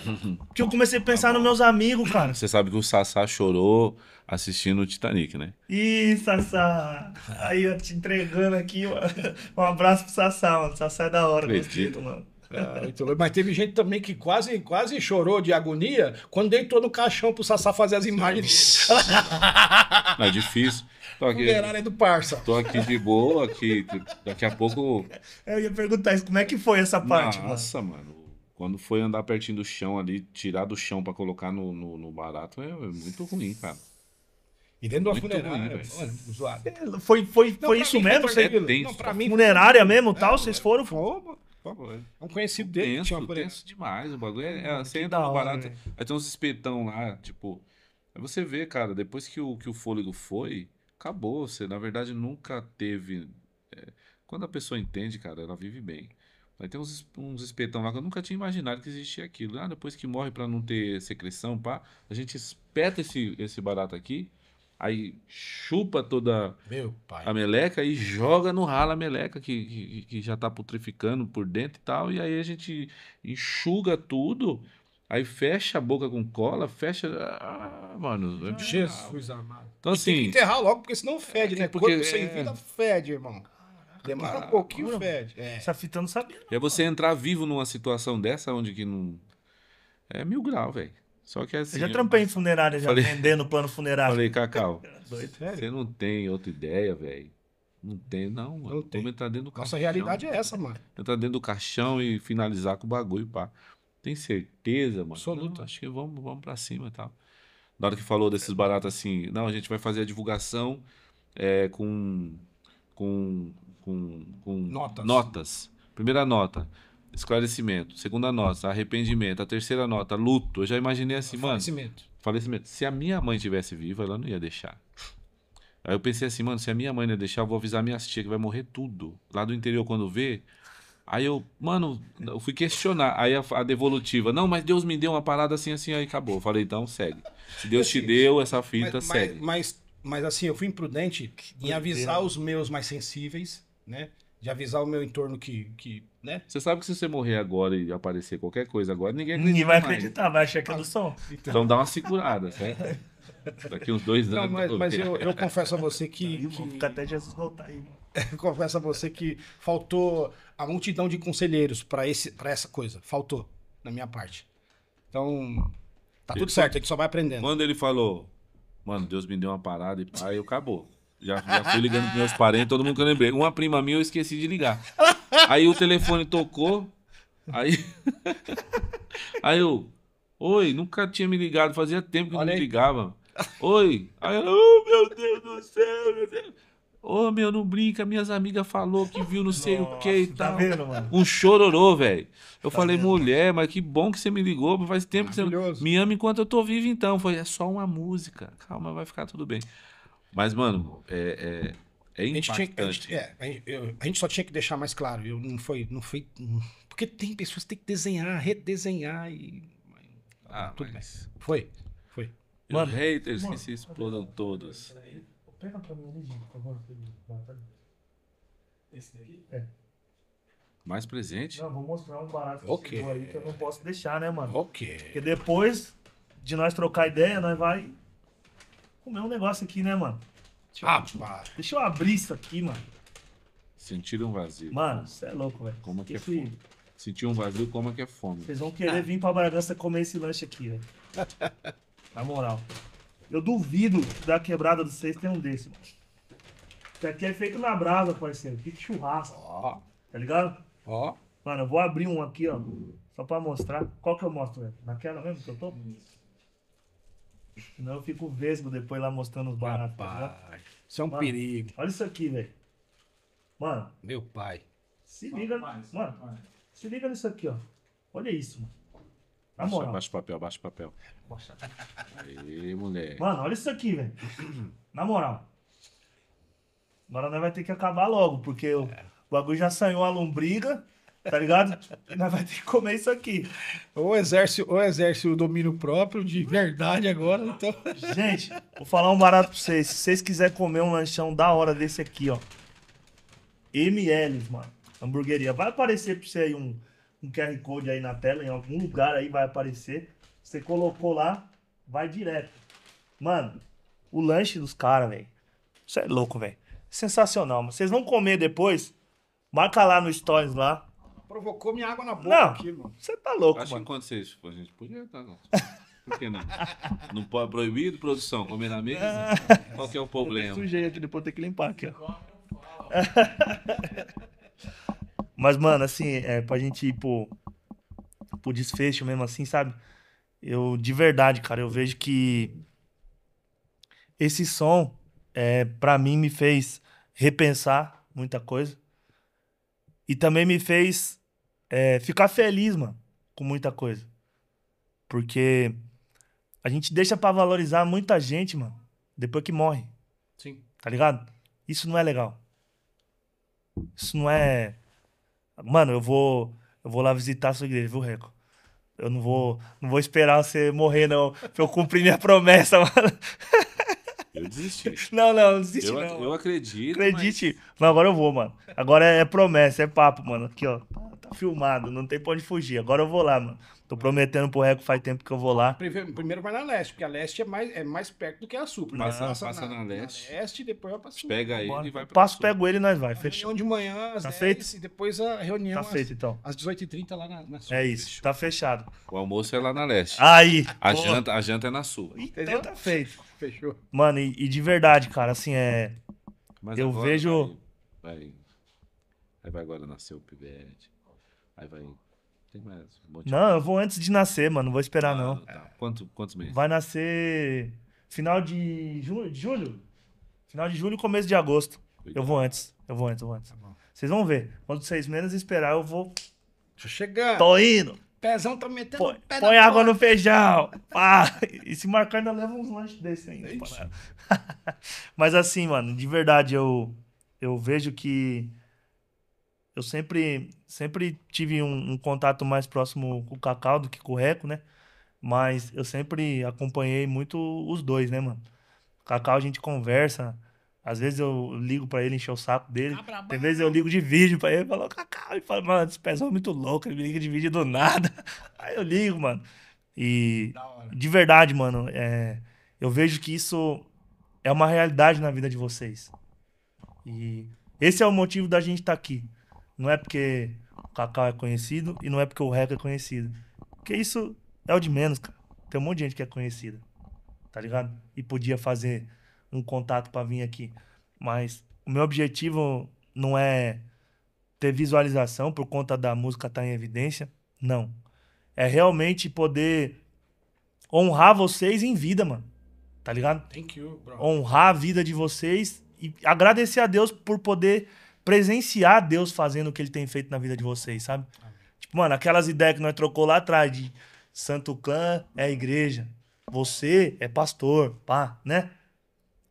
Porque eu comecei a pensar nos meus amigos, cara. Você sabe que o Sassá chorou assistindo o Titanic, né? Ih, Sassá. Aí, eu te entregando aqui, ó. Um abraço pro Sassá, mano. Sassá é da hora, Acredito. gostei, mano. Muito louco. Mas teve gente também que quase chorou de agonia quando deitou no caixão pro Sassá fazer as imagens. Não, é difícil. Funerária do parça. Tô aqui de boa, aqui. Daqui a pouco. Eu ia perguntar isso, como é que foi essa parte, mano? Nossa, mano. Quando foi andar pertinho do chão ali, tirar do chão pra colocar no barato, é muito ruim, cara. E dentro de uma Muito funerária, ruim, velho. mano, zoado. Foi Não, pra isso mim, mesmo? foi Você... tranquilo. tenso. Não, pra mim, Funerária mesmo, tal? Vocês foram? um conhecido dele que tinha uma Tenso, funerária. tenso demais. O bagulho você que entra da no hora, barato, velho. aí tem uns espetão lá, tipo. Aí você vê, cara, depois que o fôlego foi, acabou. Você, na verdade, nunca teve. Quando a pessoa entende, cara, ela vive bem. Aí tem uns espetão lá que eu nunca tinha imaginado que existia aquilo. Ah, depois que morre pra não ter secreção, pá, a gente espeta esse barato aqui, aí chupa toda Meu pai. a meleca e joga no ralo a meleca que já tá putrificando por dentro e tal. E aí a gente enxuga tudo, aí fecha a boca com cola, fecha. Ah, mano. Jesus amado. Então, E tem que assim. enterrar logo, porque senão fede, né? porque Corpo sem vida fede, irmão. Demora um pouquinho, Cura, fede. Essa fita eu não sabia. É você entrar vivo numa situação dessa onde que não. É 1000 graus, velho. Só que assim. Eu já trampei em funerária, já Falei- vendendo plano funerário. Falei, Cacau, Doido. você não tem outra ideia, velho. Não tem, não, mano. Não tem. Vamos entrar dentro do Nossa caixão. realidade é essa, mano. Entrar dentro do caixão e finalizar com o bagulho, pá. Tem certeza, mano? Absoluta. Não, acho que vamos pra cima e tal. Na hora que falou desses baratos assim, não, a gente vai fazer a divulgação com notas. Primeira nota, esclarecimento. Segunda nota, arrependimento. A terceira nota, luto. Eu já imaginei assim, mano. Falecimento. Se a minha mãe tivesse viva, ela não ia deixar. Aí eu pensei assim, mano, se a minha mãe não ia deixar, eu vou avisar minhas tias que vai morrer tudo. Lá do interior, quando vê. Aí eu fui questionar. Aí a devolutiva, não, mas Deus me deu uma parada assim, assim, aí acabou. Eu falei, então segue. Se Deus te deu essa fita, segue. Mas assim, eu fui imprudente em avisar os meus mais sensíveis, né? De avisar o meu entorno que né? Você sabe que se você morrer agora e aparecer qualquer coisa agora, ninguém Ninguém vai mais. acreditar, vai achar que é do som. Então dá uma segurada, certo? Daqui uns 2 Não, anos. mas eu confesso a você Aí que eu vou ficar até Jesus voltar aí. Confesso a você que faltou a multidão de conselheiros pra essa coisa. Faltou, na minha parte. Então, tá tudo certo, a gente só vai aprendendo. Quando ele falou, mano, Deus me deu uma parada e aí eu acabou. Já fui ligando pros meus parentes, todo mundo que eu lembrei. Uma prima minha eu esqueci de ligar. Aí o telefone tocou, aí... Aí eu, oi, nunca tinha me ligado, fazia tempo que eu não Olha me aí. ligava. Oi. Aí ela, oh meu Deus do céu, meu Deus. Ô, meu, não brinca, minhas amigas falou que viu não sei o que e Nossa, tá tal. vendo, mano? Um chororô, velho. Eu falei, vendo? mulher, mas que bom que você me ligou, faz tempo que você Maravilhoso. me ama enquanto eu tô vivo então. Foi, é só uma música, calma, vai ficar tudo bem. Mas, mano, é A gente, tinha, impactante. a gente só tinha que deixar mais claro. Não foi. Porque tem pessoas que têm que desenhar, redesenhar e. Ah, tudo mas... Foi. Os Mano, haters que se explodam todos. Pega pra mim ali, gente, por favor. Esse daqui? Mais presente? Não, vou mostrar um barato que Ok. chegou aí que eu não posso deixar, né, mano? Ok. Porque depois de nós trocar ideia, nós vai comer um negócio aqui, né, mano? Rapaz. Deixa eu abrir isso aqui, mano. Sentir um vazio. Mano, você é louco, velho. Como que é Esse- fome? Sentir um vazio, como é que é fome? Vocês vão querer vir pra Bragança comer esse lanche aqui, velho. Na moral. Eu duvido que da quebrada dos seis tem um desse, mano. Isso aqui é feito na brasa, parceiro. Que churrasco, Ó. tá ligado? Ó. Mano, eu vou abrir um aqui, ó. Só pra mostrar. Qual que eu mostro, velho? Naquela mesmo que eu tô? Senão eu fico vesgo depois lá mostrando os baratos, tá ligado? Rapaz. Isso é um Mano. perigo. Olha isso aqui, velho. Mano, Meu pai. se liga. Mais, Mano, mais. se liga nisso aqui, ó. Olha isso, mano. Na Baixa, moral. baixa o papel, baixa o papel. Aí, moleque. Mano, olha isso aqui, velho. Na moral. Agora nós vai ter que acabar logo, porque o bagulho já saiu a lombriga, tá ligado? E nós vai ter que comer isso aqui. Ou exerce o domínio próprio de verdade agora, então. Gente, vou falar um barato pra vocês. Se vocês quiserem comer um lanchão da hora desse aqui, ó. MLs, mano. Hamburgueria. Vai aparecer pra você aí um QR Code aí na tela, em algum lugar aí vai aparecer. Você colocou lá, vai direto. Mano, o lanche dos caras, velho. Isso é louco, velho. Sensacional, mano. Vocês vão comer depois, marca lá no Stories lá. Provocou minha água na boca Não, aqui, mano. você tá louco, Acho que mano. enquanto vocês a gente podia estar. Por que não? Não pode proibido, produção, comer na mesa? Qual que é o problema? Sujei aqui, depois tem que limpar aqui, ó. Mas, mano, assim, pra gente ir pro desfecho mesmo assim, sabe? Eu, de verdade, cara, eu vejo que esse som, pra mim, me fez repensar muita coisa. E também me fez ficar feliz, mano, com muita coisa. Porque a gente deixa pra valorizar muita gente, mano, depois que morre, Sim. tá ligado? Isso não é legal. Isso não é... Mano, eu vou lá visitar a sua igreja, viu, Reco? Eu não vou esperar você morrer, não, pra eu cumprir minha promessa, mano. Eu desisti. Não desiste Eu, não. eu mano. acredito. Acredite. Não, agora eu vou, mano. Agora é promessa, é papo, mano. Aqui, ó. Tá filmado, não tem pra onde fugir. Agora eu vou lá, mano. Tô prometendo pro Reco faz tempo que eu vou lá. Primeiro vai na leste, porque a leste é mais perto do que a sul. Primeiro Passa na leste. leste e depois vai pra sul. Pega ele Bora. e vai pra Passo, sul. pego ele e nós vai. A Fechou. reunião de manhã às Tá 10 feito? e depois a reunião Tá feito, então. às 18h30 lá na sul. É isso. Tá fechado. O almoço é lá na leste. Aí. A pô. janta é na sul. Então tá feito. Fechou. Mano, e de verdade, cara, assim, Mas Eu agora vejo- Aí vai agora nascer o Pivete. Aí vai. Tem mais um monte Não, eu vou antes de nascer, mano. Não vou esperar, não. Tá. Quantos meses? Vai nascer final de julho? Final de julho e começo de agosto. Eu vou antes. Eu vou antes. bom. Vocês vão ver. Quando vocês menos esperar, eu vou. Deixa eu chegar. Tô indo. Pezão tá metendo Põe, o pé põe na água porta. no feijão. Pá. E se marcar, ainda leva uns lanches desses ainda. Parada. Mas assim, mano, de verdade, eu vejo que eu sempre tive um contato mais próximo com o Cacau do que com o Reco, né? Mas eu sempre acompanhei muito os dois, né, mano? O Cacau a gente conversa. Às vezes eu ligo pra ele, encher o saco dele. Tá brabão. Tem vezes eu ligo de vídeo pra ele, falo, Cacau, ele fala, mano, esse pessoal é muito louco, ele me liga de vídeo do nada. Aí eu ligo, mano. E Da hora. de verdade, mano, eu vejo que isso é uma realidade na vida de vocês. E Esse é o motivo da gente estar aqui. Não é porque o Cacau é conhecido e não é porque o Reco é conhecido. Porque isso é o de menos, cara. Tem um monte de gente que é conhecida, tá ligado? E podia fazer um contato pra vir aqui. Mas o meu objetivo não é ter visualização por conta da música estar em evidência. Não. É realmente poder honrar vocês em vida, mano. Tá ligado? Thank you, bro. Honrar a vida de vocês e agradecer a Deus por poder presenciar Deus fazendo o que ele tem feito na vida de vocês, sabe? Tipo, mano, aquelas ideias que nós trocou lá atrás de Santo Clã é a igreja, você é pastor, pá, né?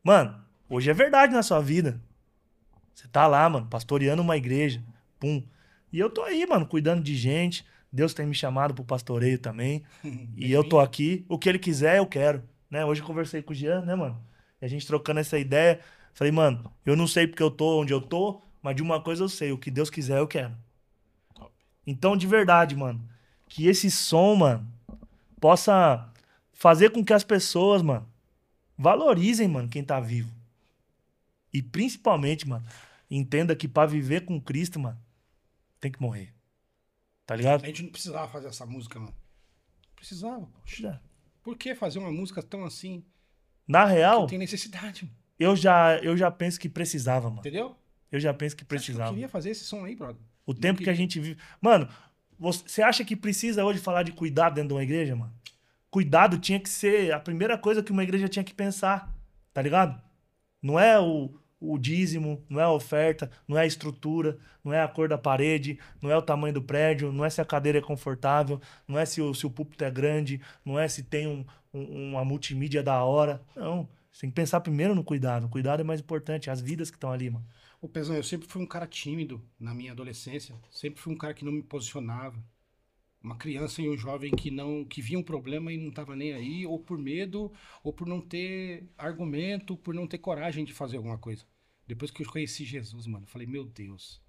Mano, hoje é verdade na sua vida. Você tá lá, mano, pastoreando uma igreja, pum. E eu tô aí, mano, cuidando de gente. Deus tem me chamado pro pastoreio também. E eu tô aqui. O que ele quiser, eu quero. Né? Hoje eu conversei com o Jean, né, mano? E a gente trocando essa ideia. Falei, mano, eu não sei porque eu tô onde eu tô, mas de uma coisa eu sei. O que Deus quiser, eu quero. Então, de verdade, mano, que esse som, mano, possa fazer com que as pessoas, mano, valorizem, mano, quem tá vivo. E principalmente, mano, entenda que pra viver com Cristo, mano, tem que morrer. Tá ligado? A gente não precisava fazer essa música, mano. Precisava, poxa. Por que fazer uma música tão assim? Na Que real, tem necessidade, mano. eu já penso que precisava, mano. Entendeu? Eu já penso que Você acha que precisava. eu queria fazer esse som aí, brother. O tempo que a gente vive. Mano, você acha que precisa hoje falar de cuidado dentro de uma igreja, mano? Cuidado tinha que ser a primeira coisa que uma igreja tinha que pensar, tá ligado? Não é o dízimo, não é a oferta, não é a estrutura, não é a cor da parede, não é o tamanho do prédio, não é se a cadeira é confortável, não é se o púlpito é grande, não é se tem uma multimídia da hora. Não, você tem que pensar primeiro no cuidado. O cuidado é mais importante, as vidas que estão ali, mano. Ô, Pezão, eu sempre fui um cara tímido na minha adolescência. Sempre fui um cara que não me posicionava. Uma criança e um jovem que via um problema e não tava nem aí, ou por medo, ou por não ter argumento, por não ter coragem de fazer alguma coisa. Depois que eu conheci Jesus, mano, eu falei, meu Deus,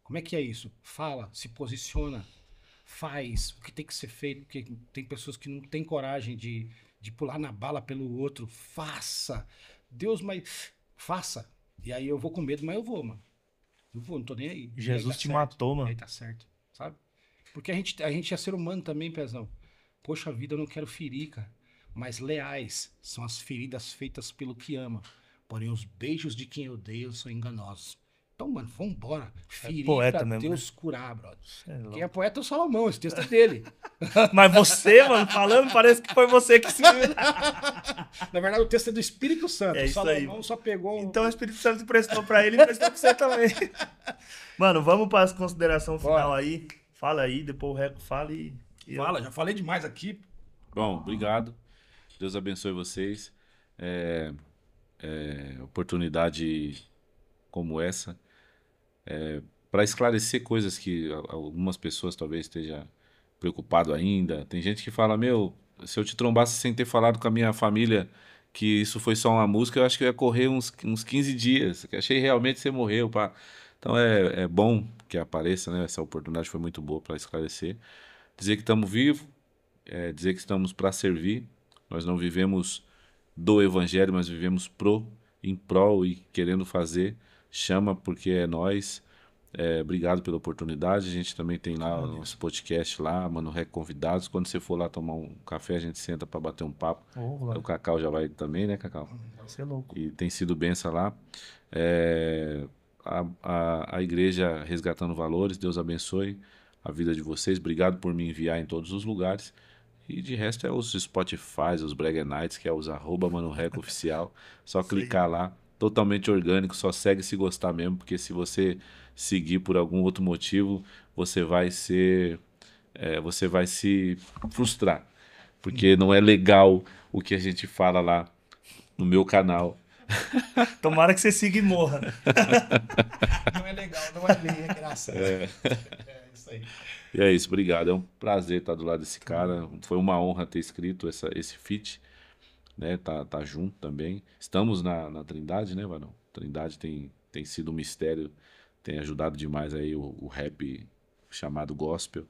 como é que é isso? Fala, se posiciona, faz o que tem que ser feito, porque tem pessoas que não têm coragem de pular na bala pelo outro. Faça. Deus, mas faça. E aí eu vou com medo, mas eu vou, mano. Eu vou, não tô nem aí. E aí Jesus tá te certo. matou, E mano. aí tá certo, sabe? Porque a gente é ser humano também, Pezão. Poxa vida, eu não quero ferir, cara. Mas leais são as feridas feitas pelo que ama. Porém, os beijos de quem odeia são enganosos. Então, mano, vambora. Ferir poeta pra mesmo, Deus curar, brother. É louco. Quem é poeta é o Salomão, esse texto é dele. Mas você, mano, falando, parece que foi você que se. Na verdade, o texto é do Espírito Santo. É O isso aí. Salomão só pegou... Então o Espírito Santo prestou pra ele e prestou pra você também. Mano, vamos para as considerações final Bora. aí. Fala aí, depois o Reco fala e Fala, já falei demais aqui. Bom, obrigado. Deus abençoe vocês. Oportunidade como essa para esclarecer coisas que algumas pessoas talvez estejam preocupado ainda. Tem gente que fala, meu, se eu te trombasse sem ter falado com a minha família que isso foi só uma música, eu acho que eu ia correr uns 15 dias. Que achei realmente que você morreu, pá. Então é bom que apareça, né? Essa oportunidade foi muito boa para esclarecer. Dizer que estamos vivos, dizer que estamos para servir. Nós não vivemos do evangelho, mas vivemos em prol e querendo fazer. Chama porque é nós. Obrigado pela oportunidade. A gente também tem lá o nosso podcast lá, Mano Rec Convidados. Quando você for lá tomar um café, a gente senta para bater um papo. O Cacau já vai também, né, Cacau? Vai ser louco. E tem sido benção lá. A igreja Resgatando Valores, Deus abençoe a vida de vocês. Obrigado por me enviar em todos os lugares. E de resto é os Spotify, os Brag Nights, que é os @ManoRec oficial. Só clicar lá. Totalmente orgânico, só segue se gostar mesmo, porque se você seguir por algum outro motivo, você vai se frustrar. Porque não é legal o que a gente fala lá no meu canal. Tomara que você siga e morra. Não é legal, não é bem, é engraçado. É isso aí. E é isso, obrigado. É um prazer estar do lado desse cara. Foi uma honra ter escrito esse feat, né? Tá junto também. Estamos na Trindade, né, Varão? Trindade tem sido um mistério, tem ajudado demais aí o rap chamado gospel.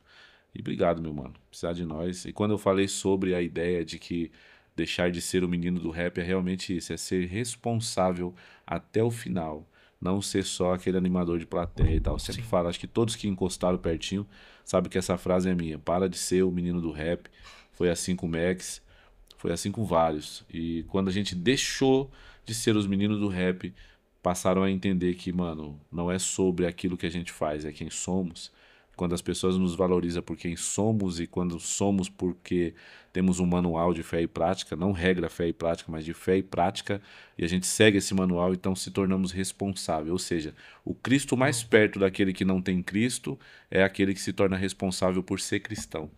E obrigado, meu mano. Precisar de nós. E quando eu falei sobre a ideia de que deixar de ser o menino do rap é realmente isso, é ser responsável até o final não ser só aquele animador de plateia e tal. Eu sempre falo, acho que todos que encostaram pertinho sabem que essa frase é minha. Para de ser o menino do rap. Foi assim com o Max, foi assim com vários. E quando a gente deixou de ser os meninos do rap, passaram a entender que, mano, não é sobre aquilo que a gente faz, é quem somos. Quando as pessoas nos valorizam por quem somos e quando somos porque temos um manual de fé e prática, não regra fé e prática, mas de fé e prática, e a gente segue esse manual, então se tornamos responsáveis. Ou seja, o Cristo mais perto daquele que não tem Cristo é aquele que se torna responsável por ser cristão.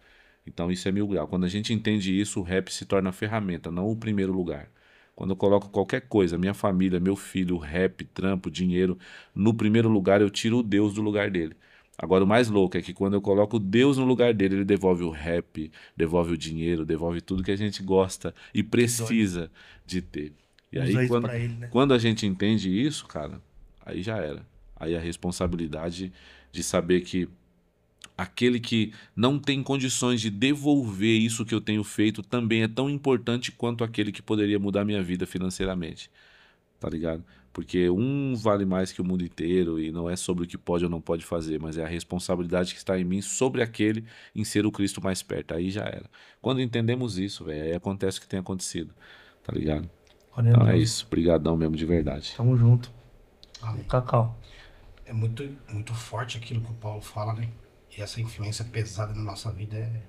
Então isso é 1000 graus. Quando a gente entende isso, o rap se torna ferramenta, não o primeiro lugar. Quando eu coloco qualquer coisa, minha família, meu filho, rap, trampo, dinheiro, no primeiro lugar eu tiro o Deus do lugar dele. Agora o mais louco é que quando eu coloco Deus no lugar dele, ele devolve o rap, devolve o dinheiro, devolve tudo que a gente gosta e precisa de ter. E aí Usa isso quando, pra ele, né? quando a gente entende isso, cara, aí já era. Aí a responsabilidade de saber que aquele que não tem condições de devolver isso que eu tenho feito também é tão importante quanto aquele que poderia mudar minha vida financeiramente, tá ligado? Porque um vale mais que o mundo inteiro e não é sobre o que pode ou não pode fazer, mas é a responsabilidade que está em mim sobre aquele em ser o Cristo mais perto. Aí já era. Quando entendemos isso, velho, aí acontece o que tem acontecido, tá ligado? Glória a Então é Deus. isso. Brigadão mesmo, de verdade. Tamo junto. Amém. Cacau. É muito, muito forte aquilo que o Paulo fala, né? E essa influência pesada na nossa vida é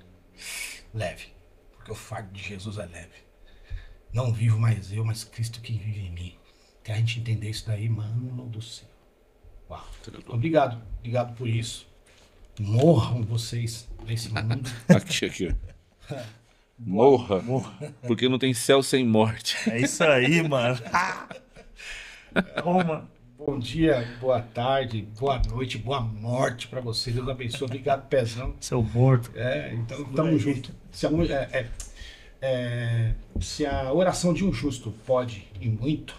leve. Porque o fardo de Jesus é leve. Não vivo mais eu, mas Cristo que vive em mim. Até a gente entender isso daí, mano do céu. Uau. Obrigado. Obrigado por isso. Morram vocês nesse mundo. Aqui. Morra. Porque não tem céu sem morte. É isso aí, mano. Toma. Bom dia, boa tarde, boa noite, boa morte pra vocês. Deus abençoe. Obrigado, Pezão. Seu morto. Então tamo junto. Se a oração de um justo pode e muito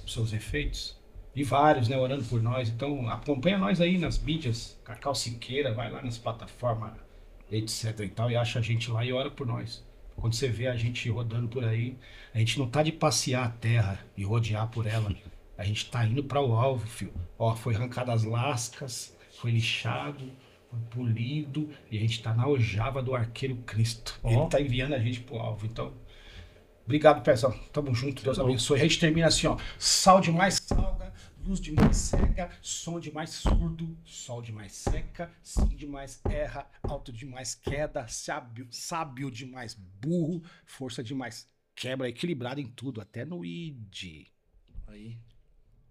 os seus efeitos, e vários, né, orando por nós, então acompanha nós aí nas mídias, Cacau Siqueira, vai lá nas plataformas, etc e tal, e acha a gente lá e ora por nós. Quando você vê a gente rodando por aí, a gente não tá de passear a terra e rodear por ela, a gente tá indo para o alvo, filho. Ó, foi arrancado as lascas, foi lixado, foi polido, e a gente tá na aljava do arqueiro Cristo. Ele tá enviando a gente pro alvo, então... Obrigado, Pezão. Tamo junto. Deus abençoe. A gente termina assim, ó. Sal demais salga, luz demais cega, som demais surdo, sol demais seca, sim demais erra, alto demais queda, sábio demais burro, força demais quebra, equilibrado em tudo, até no id. Aí.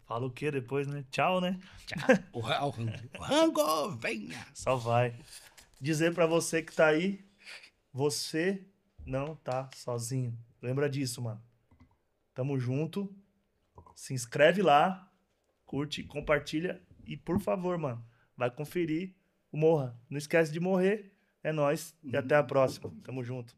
Fala o que depois, né? Tchau, né? Tchau. O rango, venha. Só vai. Dizer pra você que tá aí, você não tá sozinho. Lembra disso, mano. Tamo junto. Se inscreve lá, curte, compartilha e, por favor, mano, vai conferir o Morra. Não esquece de morrer. É nóis e até a próxima. Tamo junto.